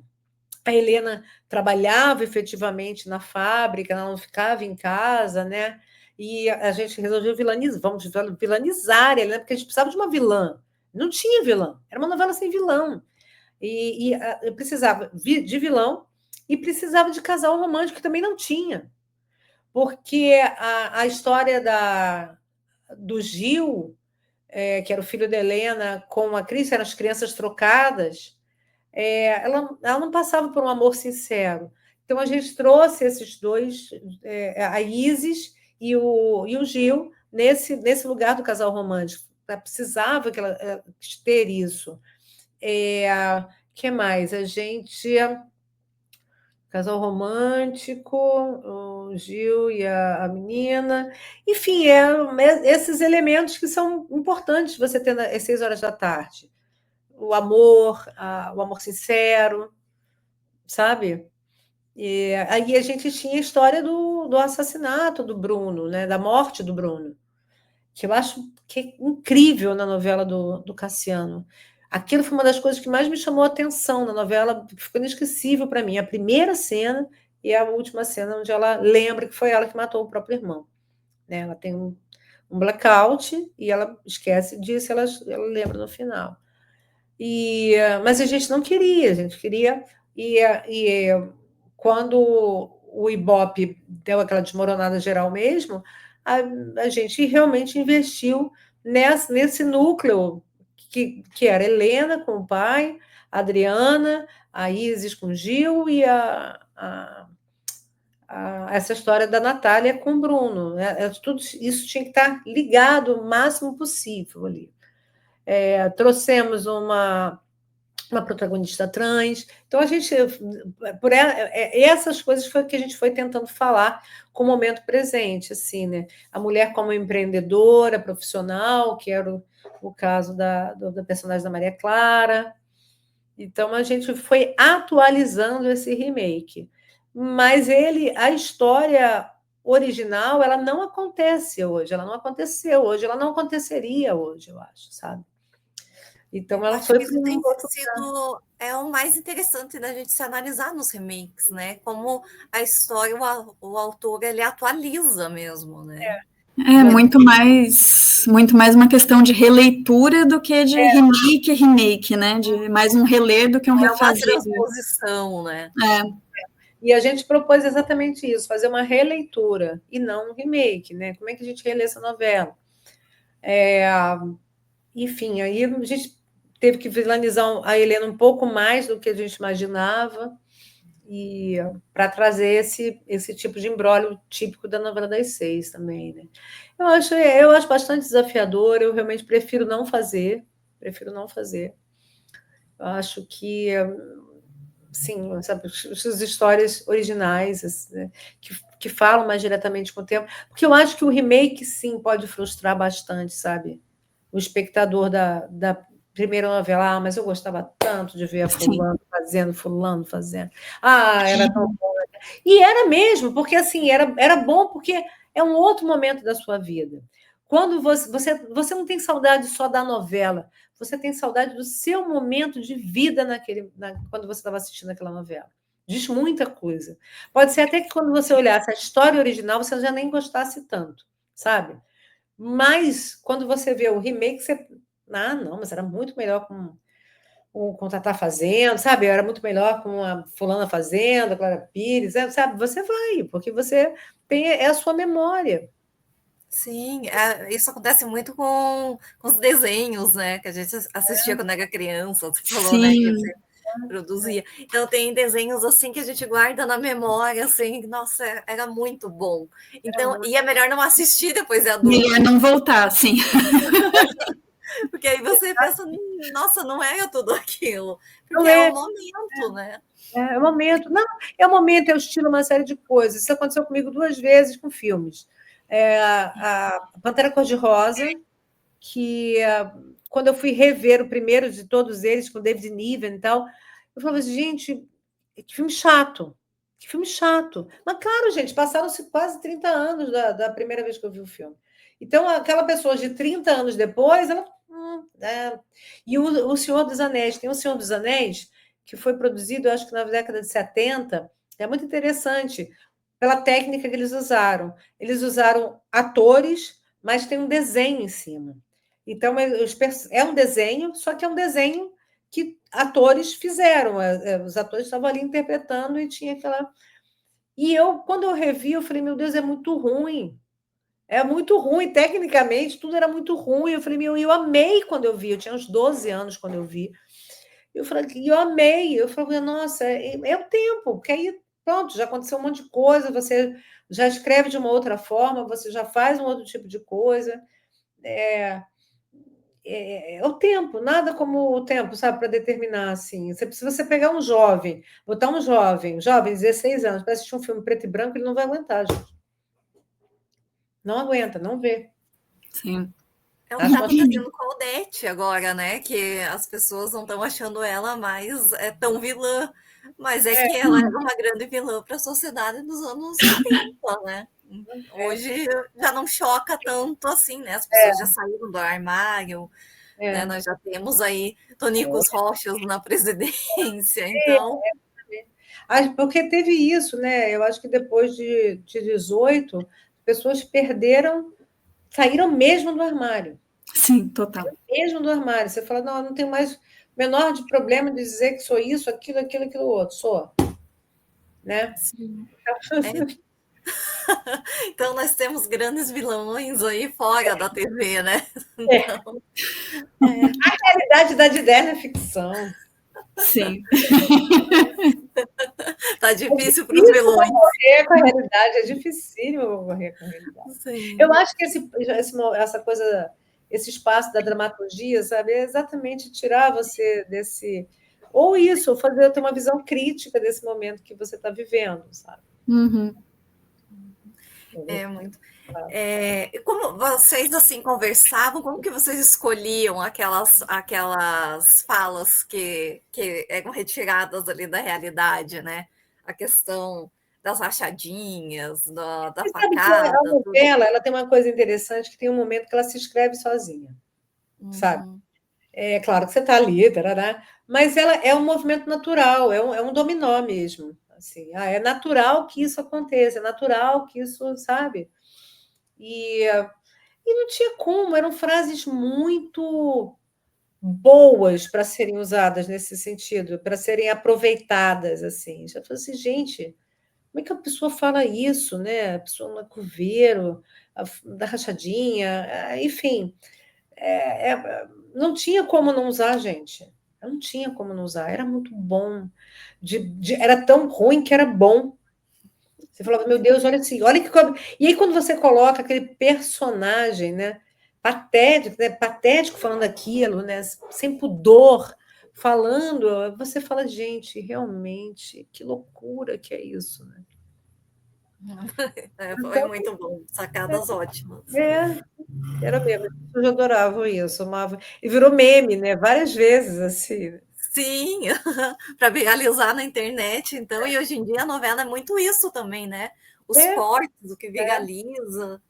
Helena trabalhava efetivamente na fábrica, ela não ficava em casa, né? E a gente resolveu vilanizar a Helena, porque a gente precisava de uma vilã. Não tinha vilã, era uma novela sem vilão. E eu precisava de vilão e precisava de casal romântico, que também não tinha. Porque a história do Gil, que era o filho da Helena, com a Cris, eram as crianças trocadas, ela não passava por um amor sincero. Então, a gente trouxe esses dois, a Isis e o Gil, nesse lugar do casal romântico. Ela precisava ter isso. Que mais? A gente... Casal romântico, o Gil e a menina. Enfim, esses elementos que são importantes você ter às 6 horas da tarde. O amor sincero, sabe? E aí a gente tinha a história do assassinato do Bruno, né? Da morte do Bruno, que eu acho que é incrível na novela do Cassiano. Aquilo foi uma das coisas que mais me chamou a atenção na novela, ficou inesquecível para mim. A primeira cena e a última cena, onde ela lembra que foi ela que matou o próprio irmão. Né? Ela tem um blackout e ela esquece disso, ela lembra no final. Mas a gente não queria, a gente queria. E quando o Ibope deu aquela desmoronada geral mesmo, a gente realmente investiu nesse núcleo que era Helena com o pai, a Adriana, a Isis com o Gil e essa história da Natália com o Bruno. Né? Tudo isso tinha que estar ligado o máximo possível ali. Trouxemos uma protagonista trans. Então, a gente, por essas coisas foi que a gente foi tentando falar com o momento presente, assim, né? A mulher como empreendedora, profissional, que era o caso da personagem da Maria Clara. Então, a gente foi atualizando esse remake. Mas a história original, ela não acontece hoje, ela não aconteceu hoje, ela não aconteceria hoje, eu acho, sabe? Então, ela Acho foi que isso para um tem outro. sido o mais interessante da gente se analisar nos remakes, né? Como a história, o autor, ele atualiza mesmo, né? Muito mais uma questão de releitura do que de remake, né? De mais um reler do que um É uma refazer. transposição, né? E a gente propôs exatamente isso, fazer uma releitura e não um remake, né? Como é que a gente relê essa novela? Enfim, aí a gente teve que vilanizar a Helena um pouco mais do que a gente imaginava e para trazer esse tipo de imbróglio típico da novela das 6 também, né? Eu acho bastante desafiador, eu realmente prefiro não fazer. Eu acho que sim, sabe, as histórias originais, assim, né, que falam mais diretamente com o tempo, porque eu acho que o remake, sim, pode frustrar bastante, sabe? O espectador da primeira novela, mas eu gostava tanto de ver a fulano fazendo. Era tão bom. E era mesmo, porque assim, era bom porque é um outro momento da sua vida. Quando você não tem saudade só da novela, você tem saudade do seu momento de vida quando você estava assistindo aquela novela. Diz muita coisa. Pode ser até que quando você olhasse a história original, você já nem gostasse tanto, sabe? Mas quando você vê o remake, você. Não, mas era muito melhor com Tatá fazendo, sabe? Era muito melhor com a fulana fazendo, a Clara Pires, sabe? Você vai, porque você tem a sua memória. Sim, isso acontece muito com os desenhos, né? Que a gente assistia quando era criança, você falou, né? Que você produzia. Então tem desenhos assim que a gente guarda na memória, assim, nossa, era muito bom. Então, e é melhor não assistir depois de adulto. Melhor não voltar, sim. Porque aí você pensa, nossa, não é tudo aquilo. Porque Não é é. o momento, né? É o momento. Não, é o momento, é o estilo, uma série de coisas. Isso aconteceu comigo 2 vezes com filmes. A Pantera Cor-de-Rosa, que quando eu fui rever o primeiro de todos eles, com David Niven e tal, eu falava assim, gente, que filme chato. Que filme chato. Mas, claro, gente, passaram-se quase 30 anos da primeira vez que eu vi o filme. Então, aquela pessoa de 30 anos depois, ela. E o Senhor dos Anéis, tem o Senhor dos Anéis, que foi produzido, acho que na década de 70, é muito interessante, pela técnica que eles usaram. Eles usaram atores, mas tem um desenho em cima. Então, é um desenho, só que é um desenho que atores fizeram. Os atores estavam ali interpretando e tinha aquela. E quando eu revi, eu falei, meu Deus, é muito ruim. É muito ruim, tecnicamente, tudo era muito ruim. Eu falei, eu amei quando eu vi, eu tinha uns 12 anos quando eu vi. Eu falei, eu amei. Eu falei, nossa, é o tempo, porque aí, pronto, já aconteceu um monte de coisa, você já escreve de uma outra forma, você já faz um outro tipo de coisa. É o tempo, nada como o tempo, sabe, para determinar assim. Se você pegar um jovem, botar um jovem, 16 anos, para assistir um filme preto e branco, ele não vai aguentar, gente. Não aguenta, não vê. Sim. É o que está acontecendo com a Odete agora, né? Que as pessoas não estão achando ela mais tão vilã, mas é que ela era uma grande vilã para a sociedade dos anos 80, né? Hoje já não choca tanto assim, né? As pessoas já saíram do armário, né? Nós já temos aí Tonicos Rochas na presidência, então... Porque teve isso, né? Eu acho que depois de 18, pessoas saíram mesmo do armário. Sim, total. Mesmo do armário. Você fala, não, eu não tenho mais menor de problema de dizer que sou isso, aquilo, outro. Sou. Né? Sim. Então, nós temos grandes vilões aí fora da TV, né? Então, A realidade dá de 10 na ficção. Sim. Tá difícil para os vilões. Concorrer com a realidade, é dificílimo concorrer com a realidade. Sim. Eu acho que essa coisa, esse espaço da dramaturgia, sabe, é exatamente tirar você desse... Ou isso, ou ter uma visão crítica desse momento que você está vivendo, sabe? Uhum. Muito. Como vocês assim conversavam, como que vocês escolhiam aquelas falas que eram retiradas ali da realidade, né? A questão das rachadinhas, da facada. A novela, ela tem uma coisa interessante, que tem um momento que ela se escreve sozinha, sabe? É claro que você está ali, tarará, mas ela é um movimento natural, é um dominó mesmo. Assim, é natural que isso aconteça, é natural que isso, sabe? E não tinha como, eram frases muito boas para serem usadas nesse sentido, para serem aproveitadas, assim. Já falei assim, gente, como é que a pessoa fala isso, né? A pessoa no coveiro, da rachadinha, enfim. Não tinha como não usar, gente. Não tinha como não usar. Era muito bom. Era tão ruim que era bom. Você falava, meu Deus, olha assim, olha que... E aí, quando você coloca aquele personagem, né? Patético falando aquilo, né? Sem pudor, falando, você fala, gente, realmente, que loucura que é isso, né? Foi muito bom, sacadas ótimas. Era mesmo, eu já adorava isso, amava. E virou meme, né? Várias vezes, assim. Sim, para viralizar na internet, então, e hoje em dia a novela é muito isso também, né? Os cortes, o que viraliza.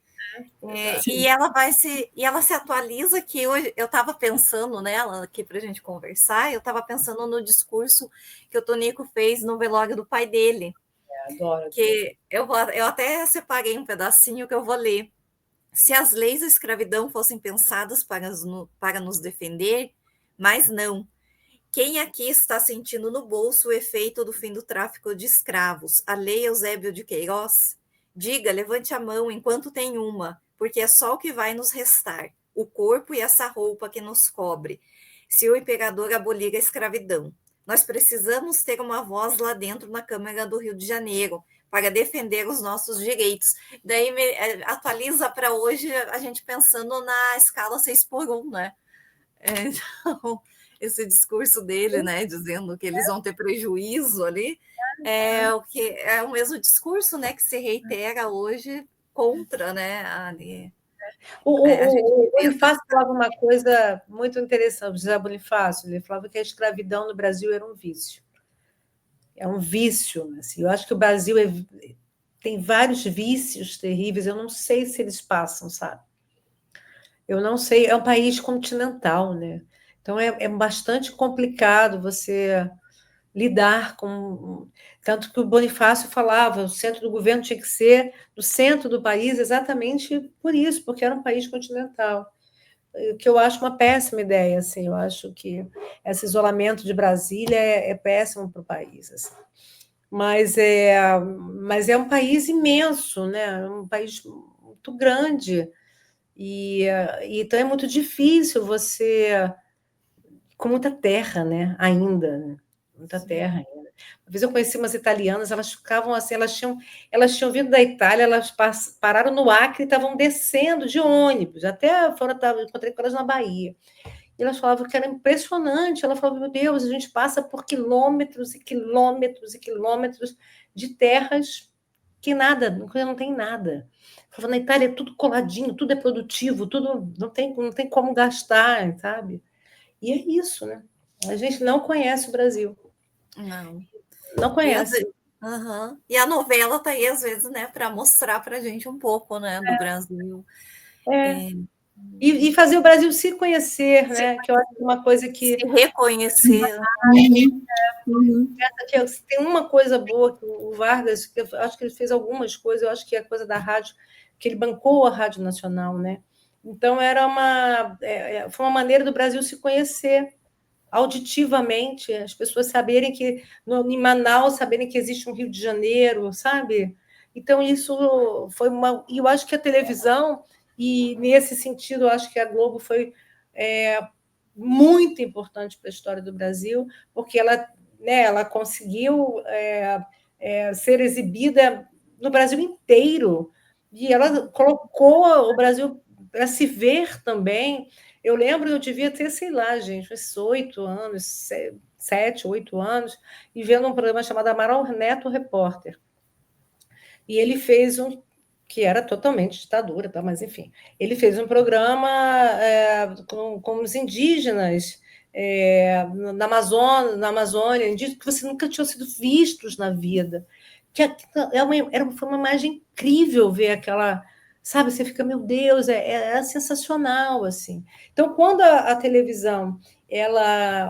E ela se atualiza, que hoje eu estava pensando nela aqui para a gente conversar, eu estava pensando no discurso que o Tonico fez no velório do pai dele. Adoro. Que eu até separei um pedacinho que eu vou ler. Se as leis da escravidão fossem pensadas para nos defender, mas não. Quem aqui está sentindo no bolso o efeito do fim do tráfico de escravos? A lei Eusébio de Queiroz? Diga, levante a mão enquanto tem uma, porque é só o que vai nos restar, o corpo e essa roupa que nos cobre, se o imperador abolir a escravidão. Nós precisamos ter uma voz lá dentro na Câmara do Rio de Janeiro para defender os nossos direitos. Daí atualiza para hoje a gente pensando na escala 6x1, né? Então, esse discurso dele, né, dizendo que eles vão ter prejuízo ali, é o mesmo discurso, né, que se reitera hoje contra, né, ali. O Bonifácio falava uma coisa muito interessante, José Bonifácio, ele falava que a escravidão no Brasil era um vício. É um vício. Assim. Eu acho que o Brasil tem vários vícios terríveis, eu não sei se eles passam, sabe? Eu não sei, é um país continental, né? Então é bastante complicado você lidar com... Tanto que o Bonifácio falava, o centro do governo tinha que ser no centro do país exatamente por isso, porque era um país continental. O que eu acho uma péssima ideia, assim, eu acho que esse isolamento de Brasília é péssimo para o país, assim. Mas é um país imenso, né? Um país muito grande, e então é muito difícil você... com muita terra, né? Ainda, né? Muita terra ainda. Uma vez eu conheci umas italianas, elas ficavam assim, elas tinham vindo da Itália, elas pararam no Acre e estavam descendo de ônibus, até encontrei com elas na Bahia. E elas falavam que era impressionante. Ela falava, meu Deus, a gente passa por quilômetros e quilômetros e quilômetros de terras que nada, não tem nada. Falava, na Itália é tudo coladinho, tudo é produtivo, tudo não tem como gastar, sabe? E é isso, né? A gente não conhece o Brasil. Não conhece. E a novela está aí, às vezes, né, para mostrar para a gente um pouco, né, do Brasil. E fazer o Brasil se conhecer, né? Que eu acho que é uma coisa que... Se reconhecer. Que tem uma coisa boa que o Vargas, que eu acho que ele fez algumas coisas, eu acho que é a coisa da rádio, que ele bancou a Rádio Nacional, né? Então, foi uma maneira do Brasil se conhecer auditivamente, as pessoas saberem que, em Manaus, saberem que existe um Rio de Janeiro, sabe? Então, isso foi uma... E eu acho que a televisão, e nesse sentido, eu acho que a Globo foi muito importante para a história do Brasil, porque ela conseguiu ser exibida no Brasil inteiro, e ela colocou o Brasil para se ver também. Eu lembro, eu devia ter, sei lá, gente, uns 8 anos, 7, 8 anos, e vendo um programa chamado Amaral Neto Repórter. E ele fez que era totalmente ditadura, tá? Mas, enfim, ele fez um programa com os indígenas na Amazônia, indígenas que você nunca tinha sido vistos na vida. Foi uma imagem incrível ver aquela... Sabe, você fica, meu Deus, é sensacional, assim. Então, quando a televisão,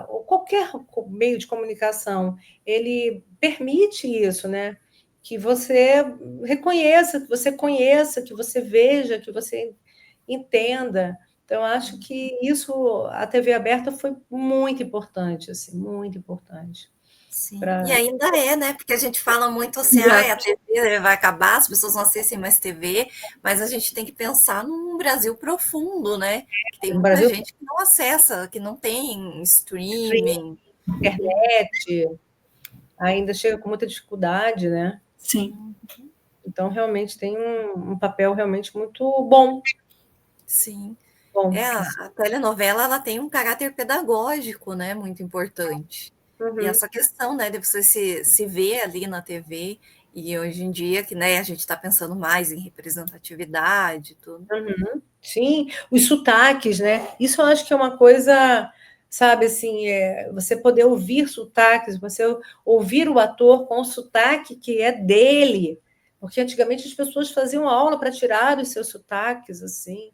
ou qualquer meio de comunicação, ele permite isso, né? Que você reconheça, que você conheça, que você veja, que você entenda. Então, acho que isso, a TV aberta foi muito importante, assim, muito importante. Sim. E ainda é, né? Porque a gente fala muito assim, a TV vai acabar, as pessoas não assistem mais TV, mas a gente tem que pensar num Brasil profundo, né? Que tem muita gente que não acessa, que não tem streaming. Internet, ainda chega com muita dificuldade, né? Sim. Então, realmente tem um papel realmente muito bom. Sim. A telenovela, ela tem um caráter pedagógico, né? Muito importante. E essa questão, né, de você se ver ali na TV, e hoje em dia que, né, a gente está pensando mais em representatividade e tudo. Sim, os sotaques, né? Isso eu acho que é uma coisa, sabe, assim, você poder ouvir sotaques, você ouvir o ator com o sotaque que é dele, porque antigamente as pessoas faziam aula para tirar os seus sotaques, assim,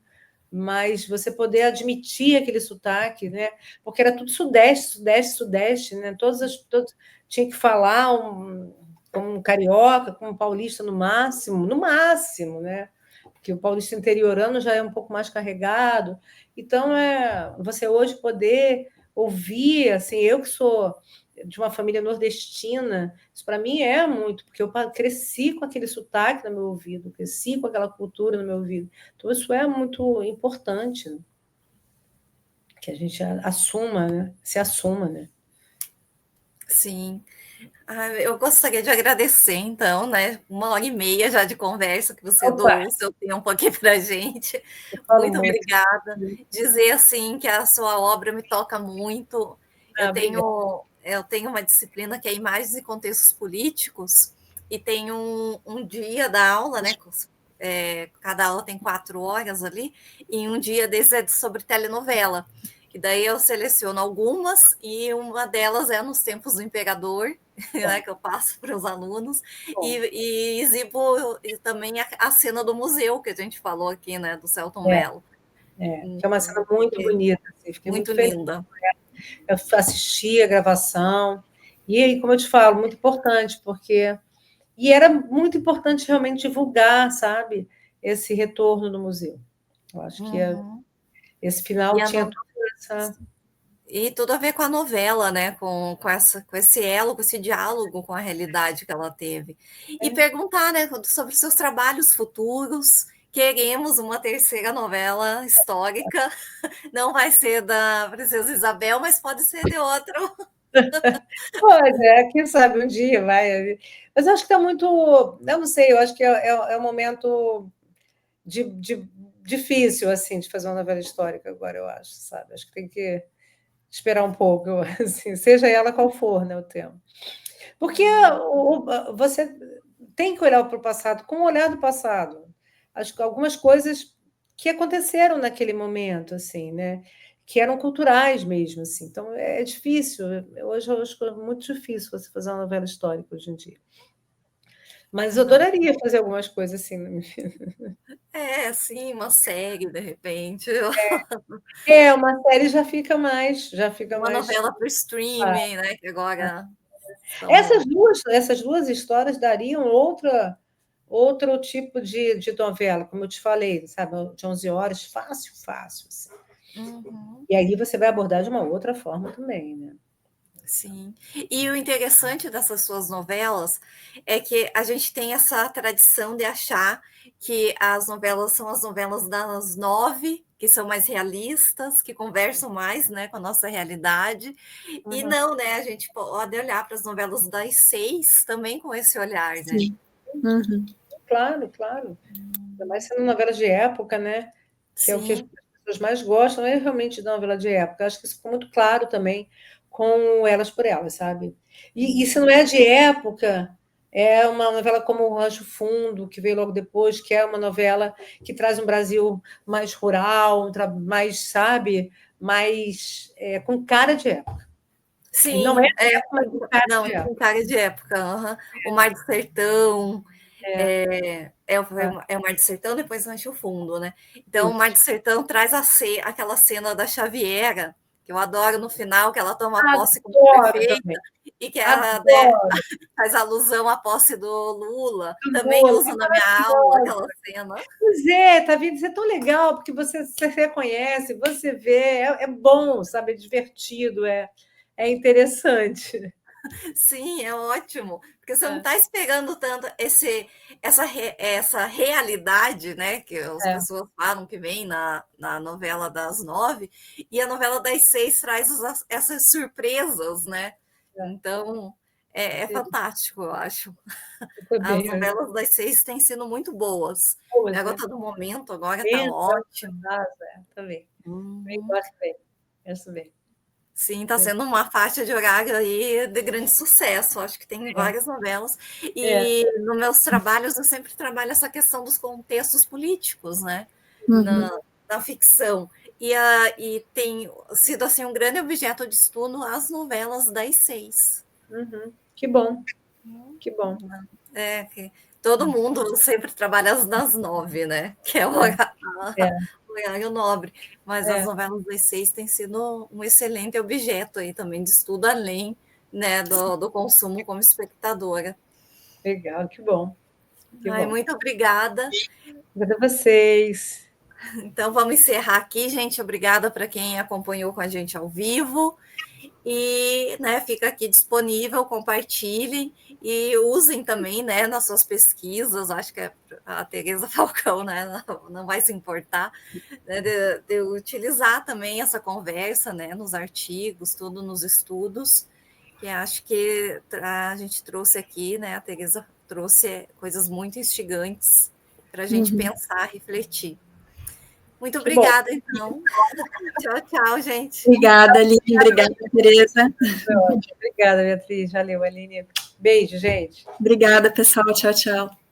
mas você poder admitir aquele sotaque, né? Porque era tudo sudeste, sudeste, sudeste, né? Todos tinha que falar como um carioca, como um paulista no máximo, né? Porque o paulista interiorano já é um pouco mais carregado. Então, você hoje poder ouvir, assim, eu que sou de uma família nordestina, isso para mim é muito, porque eu cresci com aquele sotaque no meu ouvido, cresci com aquela cultura no meu ouvido. Então, isso é muito importante, né? Que a gente assuma, né? Se assuma, né? Sim. Eu gostaria de agradecer, então, né? 1h30 já de conversa que você doou o seu tempo aqui para a gente. Muito obrigada. Dizer, assim, que a sua obra me toca muito. Eu tenho uma disciplina que é Imagens e Contextos Políticos, e tem um dia da aula, né? Cada aula tem 4 horas ali, e um dia desses é sobre telenovela. E daí eu seleciono algumas, e uma delas é Nos Tempos do Imperador, né, que eu passo para os alunos, e exibo também a cena do museu, que a gente falou aqui, né, do Selton Mello. Que é uma cena muito bonita, assim, fiquei muito feliz. Linda. Eu assisti a gravação, e aí, como eu te falo, muito importante, porque... E era muito importante realmente divulgar, sabe, esse retorno no museu. Eu acho que esse final tinha tudo essa... E tudo a ver com a novela, né? Com esse elo, com esse diálogo com a realidade que ela teve. E perguntar, né, sobre os seus trabalhos futuros. Queremos uma terceira novela histórica. Não vai ser da Princesa Isabel, mas pode ser de outro. Pode, quem sabe um dia vai. Mas eu acho que está muito... Eu não sei, eu acho que é um momento difícil, assim, de fazer uma novela histórica agora, eu acho, sabe? Acho que tem que esperar um pouco, assim, seja ela qual for, né, o tema. Porque você tem que olhar para o passado com o olhar do passado. Acho que algumas coisas que aconteceram naquele momento, assim, né, que eram culturais mesmo, assim. Então, é difícil. Hoje eu acho que é muito difícil você fazer uma novela histórica hoje em dia. Mas eu adoraria fazer algumas coisas assim. Sim, uma série, de repente. Uma série já fica Uma mais. novela para o streaming, né? Que agora Essas estamos. duas histórias dariam outro tipo de novela, como eu te falei, sabe, de 11 horas, fácil, fácil. Assim. Uhum. E aí você vai abordar de uma outra forma também, né? Sim. E o interessante dessas suas novelas é que a gente tem essa tradição de achar que as novelas são as novelas das 9, que são mais realistas, que conversam mais, né, com a nossa realidade. E Uhum. não, né? A gente pode olhar para as novelas das 6 também com esse olhar, né? Sim. Uhum. Claro, claro. Ainda mais sendo novela de época, né? Que é o que as Sim. pessoas mais gostam, é realmente da novela de época. Acho que isso ficou muito claro também com Elas por Elas, sabe? E se não é de época, é uma novela como O Rancho Fundo, que veio logo depois, que é uma novela que traz um Brasil mais rural, mais, sabe, mais com cara de época. Não é Sim, de época, mas com cara não, de com época. cara de época. Aham. O Mar do Sertão, É, é o Mar do Sertão, depois Rancho Fundo, né? Então, o isso. Mar do Sertão traz aquela cena da Xaviera, que eu adoro no final, que ela toma posse como Adoro prefeita, também. e que ela, né, Adoro. faz alusão à posse do Lula. Também Lula. uso na minha aula aquela cena. Pois é, tá vendo? Isso é tão legal, porque você reconhece, você vê, é bom, sabe? É divertido, é interessante. Sim, é ótimo, porque você não É, está esperando tanto essa realidade, né, que as é, pessoas falam que vem na novela das 9, e a novela das 6 traz essas surpresas, né? Então, é fantástico, eu acho. foi As bem. novelas das 6 têm sido muito boas. A Boas, né? Garota do Momento agora está Dentro ótimo. da casa, também. Também Uhum. gosto bem. Gosto bem. Sim, está sendo uma faixa de horário aí de grande sucesso. Acho que tem várias novelas. É, E nos meus trabalhos eu sempre trabalho essa questão dos contextos políticos, né? Uhum. Na ficção. E tem sido assim um grande objeto de estudo as novelas das 6. que bom, que bom. Que todo mundo sempre trabalha nas 9, né? Que é o É, horário nobre. Mas as é, novelas das 6 têm sido um excelente objeto aí também de estudo, além, né, do consumo como espectadora. legal, que bom, que Ai, bom. muito obrigada. Obrigada a vocês. Então vamos encerrar aqui, gente. Obrigada para quem acompanhou com a gente ao vivo. E, né, fica aqui disponível, compartilhem e usem também, né, nas suas pesquisas. Acho que a Tereza Falcão, né, não vai se importar, né, de utilizar também essa conversa, né, nos artigos, tudo nos estudos, que acho que a gente trouxe aqui, né, a Tereza trouxe coisas muito instigantes para a gente Uhum. pensar, refletir. Muito Que bom. obrigada, então. Tchau, tchau, gente. Obrigada, Aline. Obrigada, Tereza. Foi ótimo. Obrigada, Beatriz. Valeu, Aline. Beijo, gente. Obrigada, pessoal. Tchau, tchau.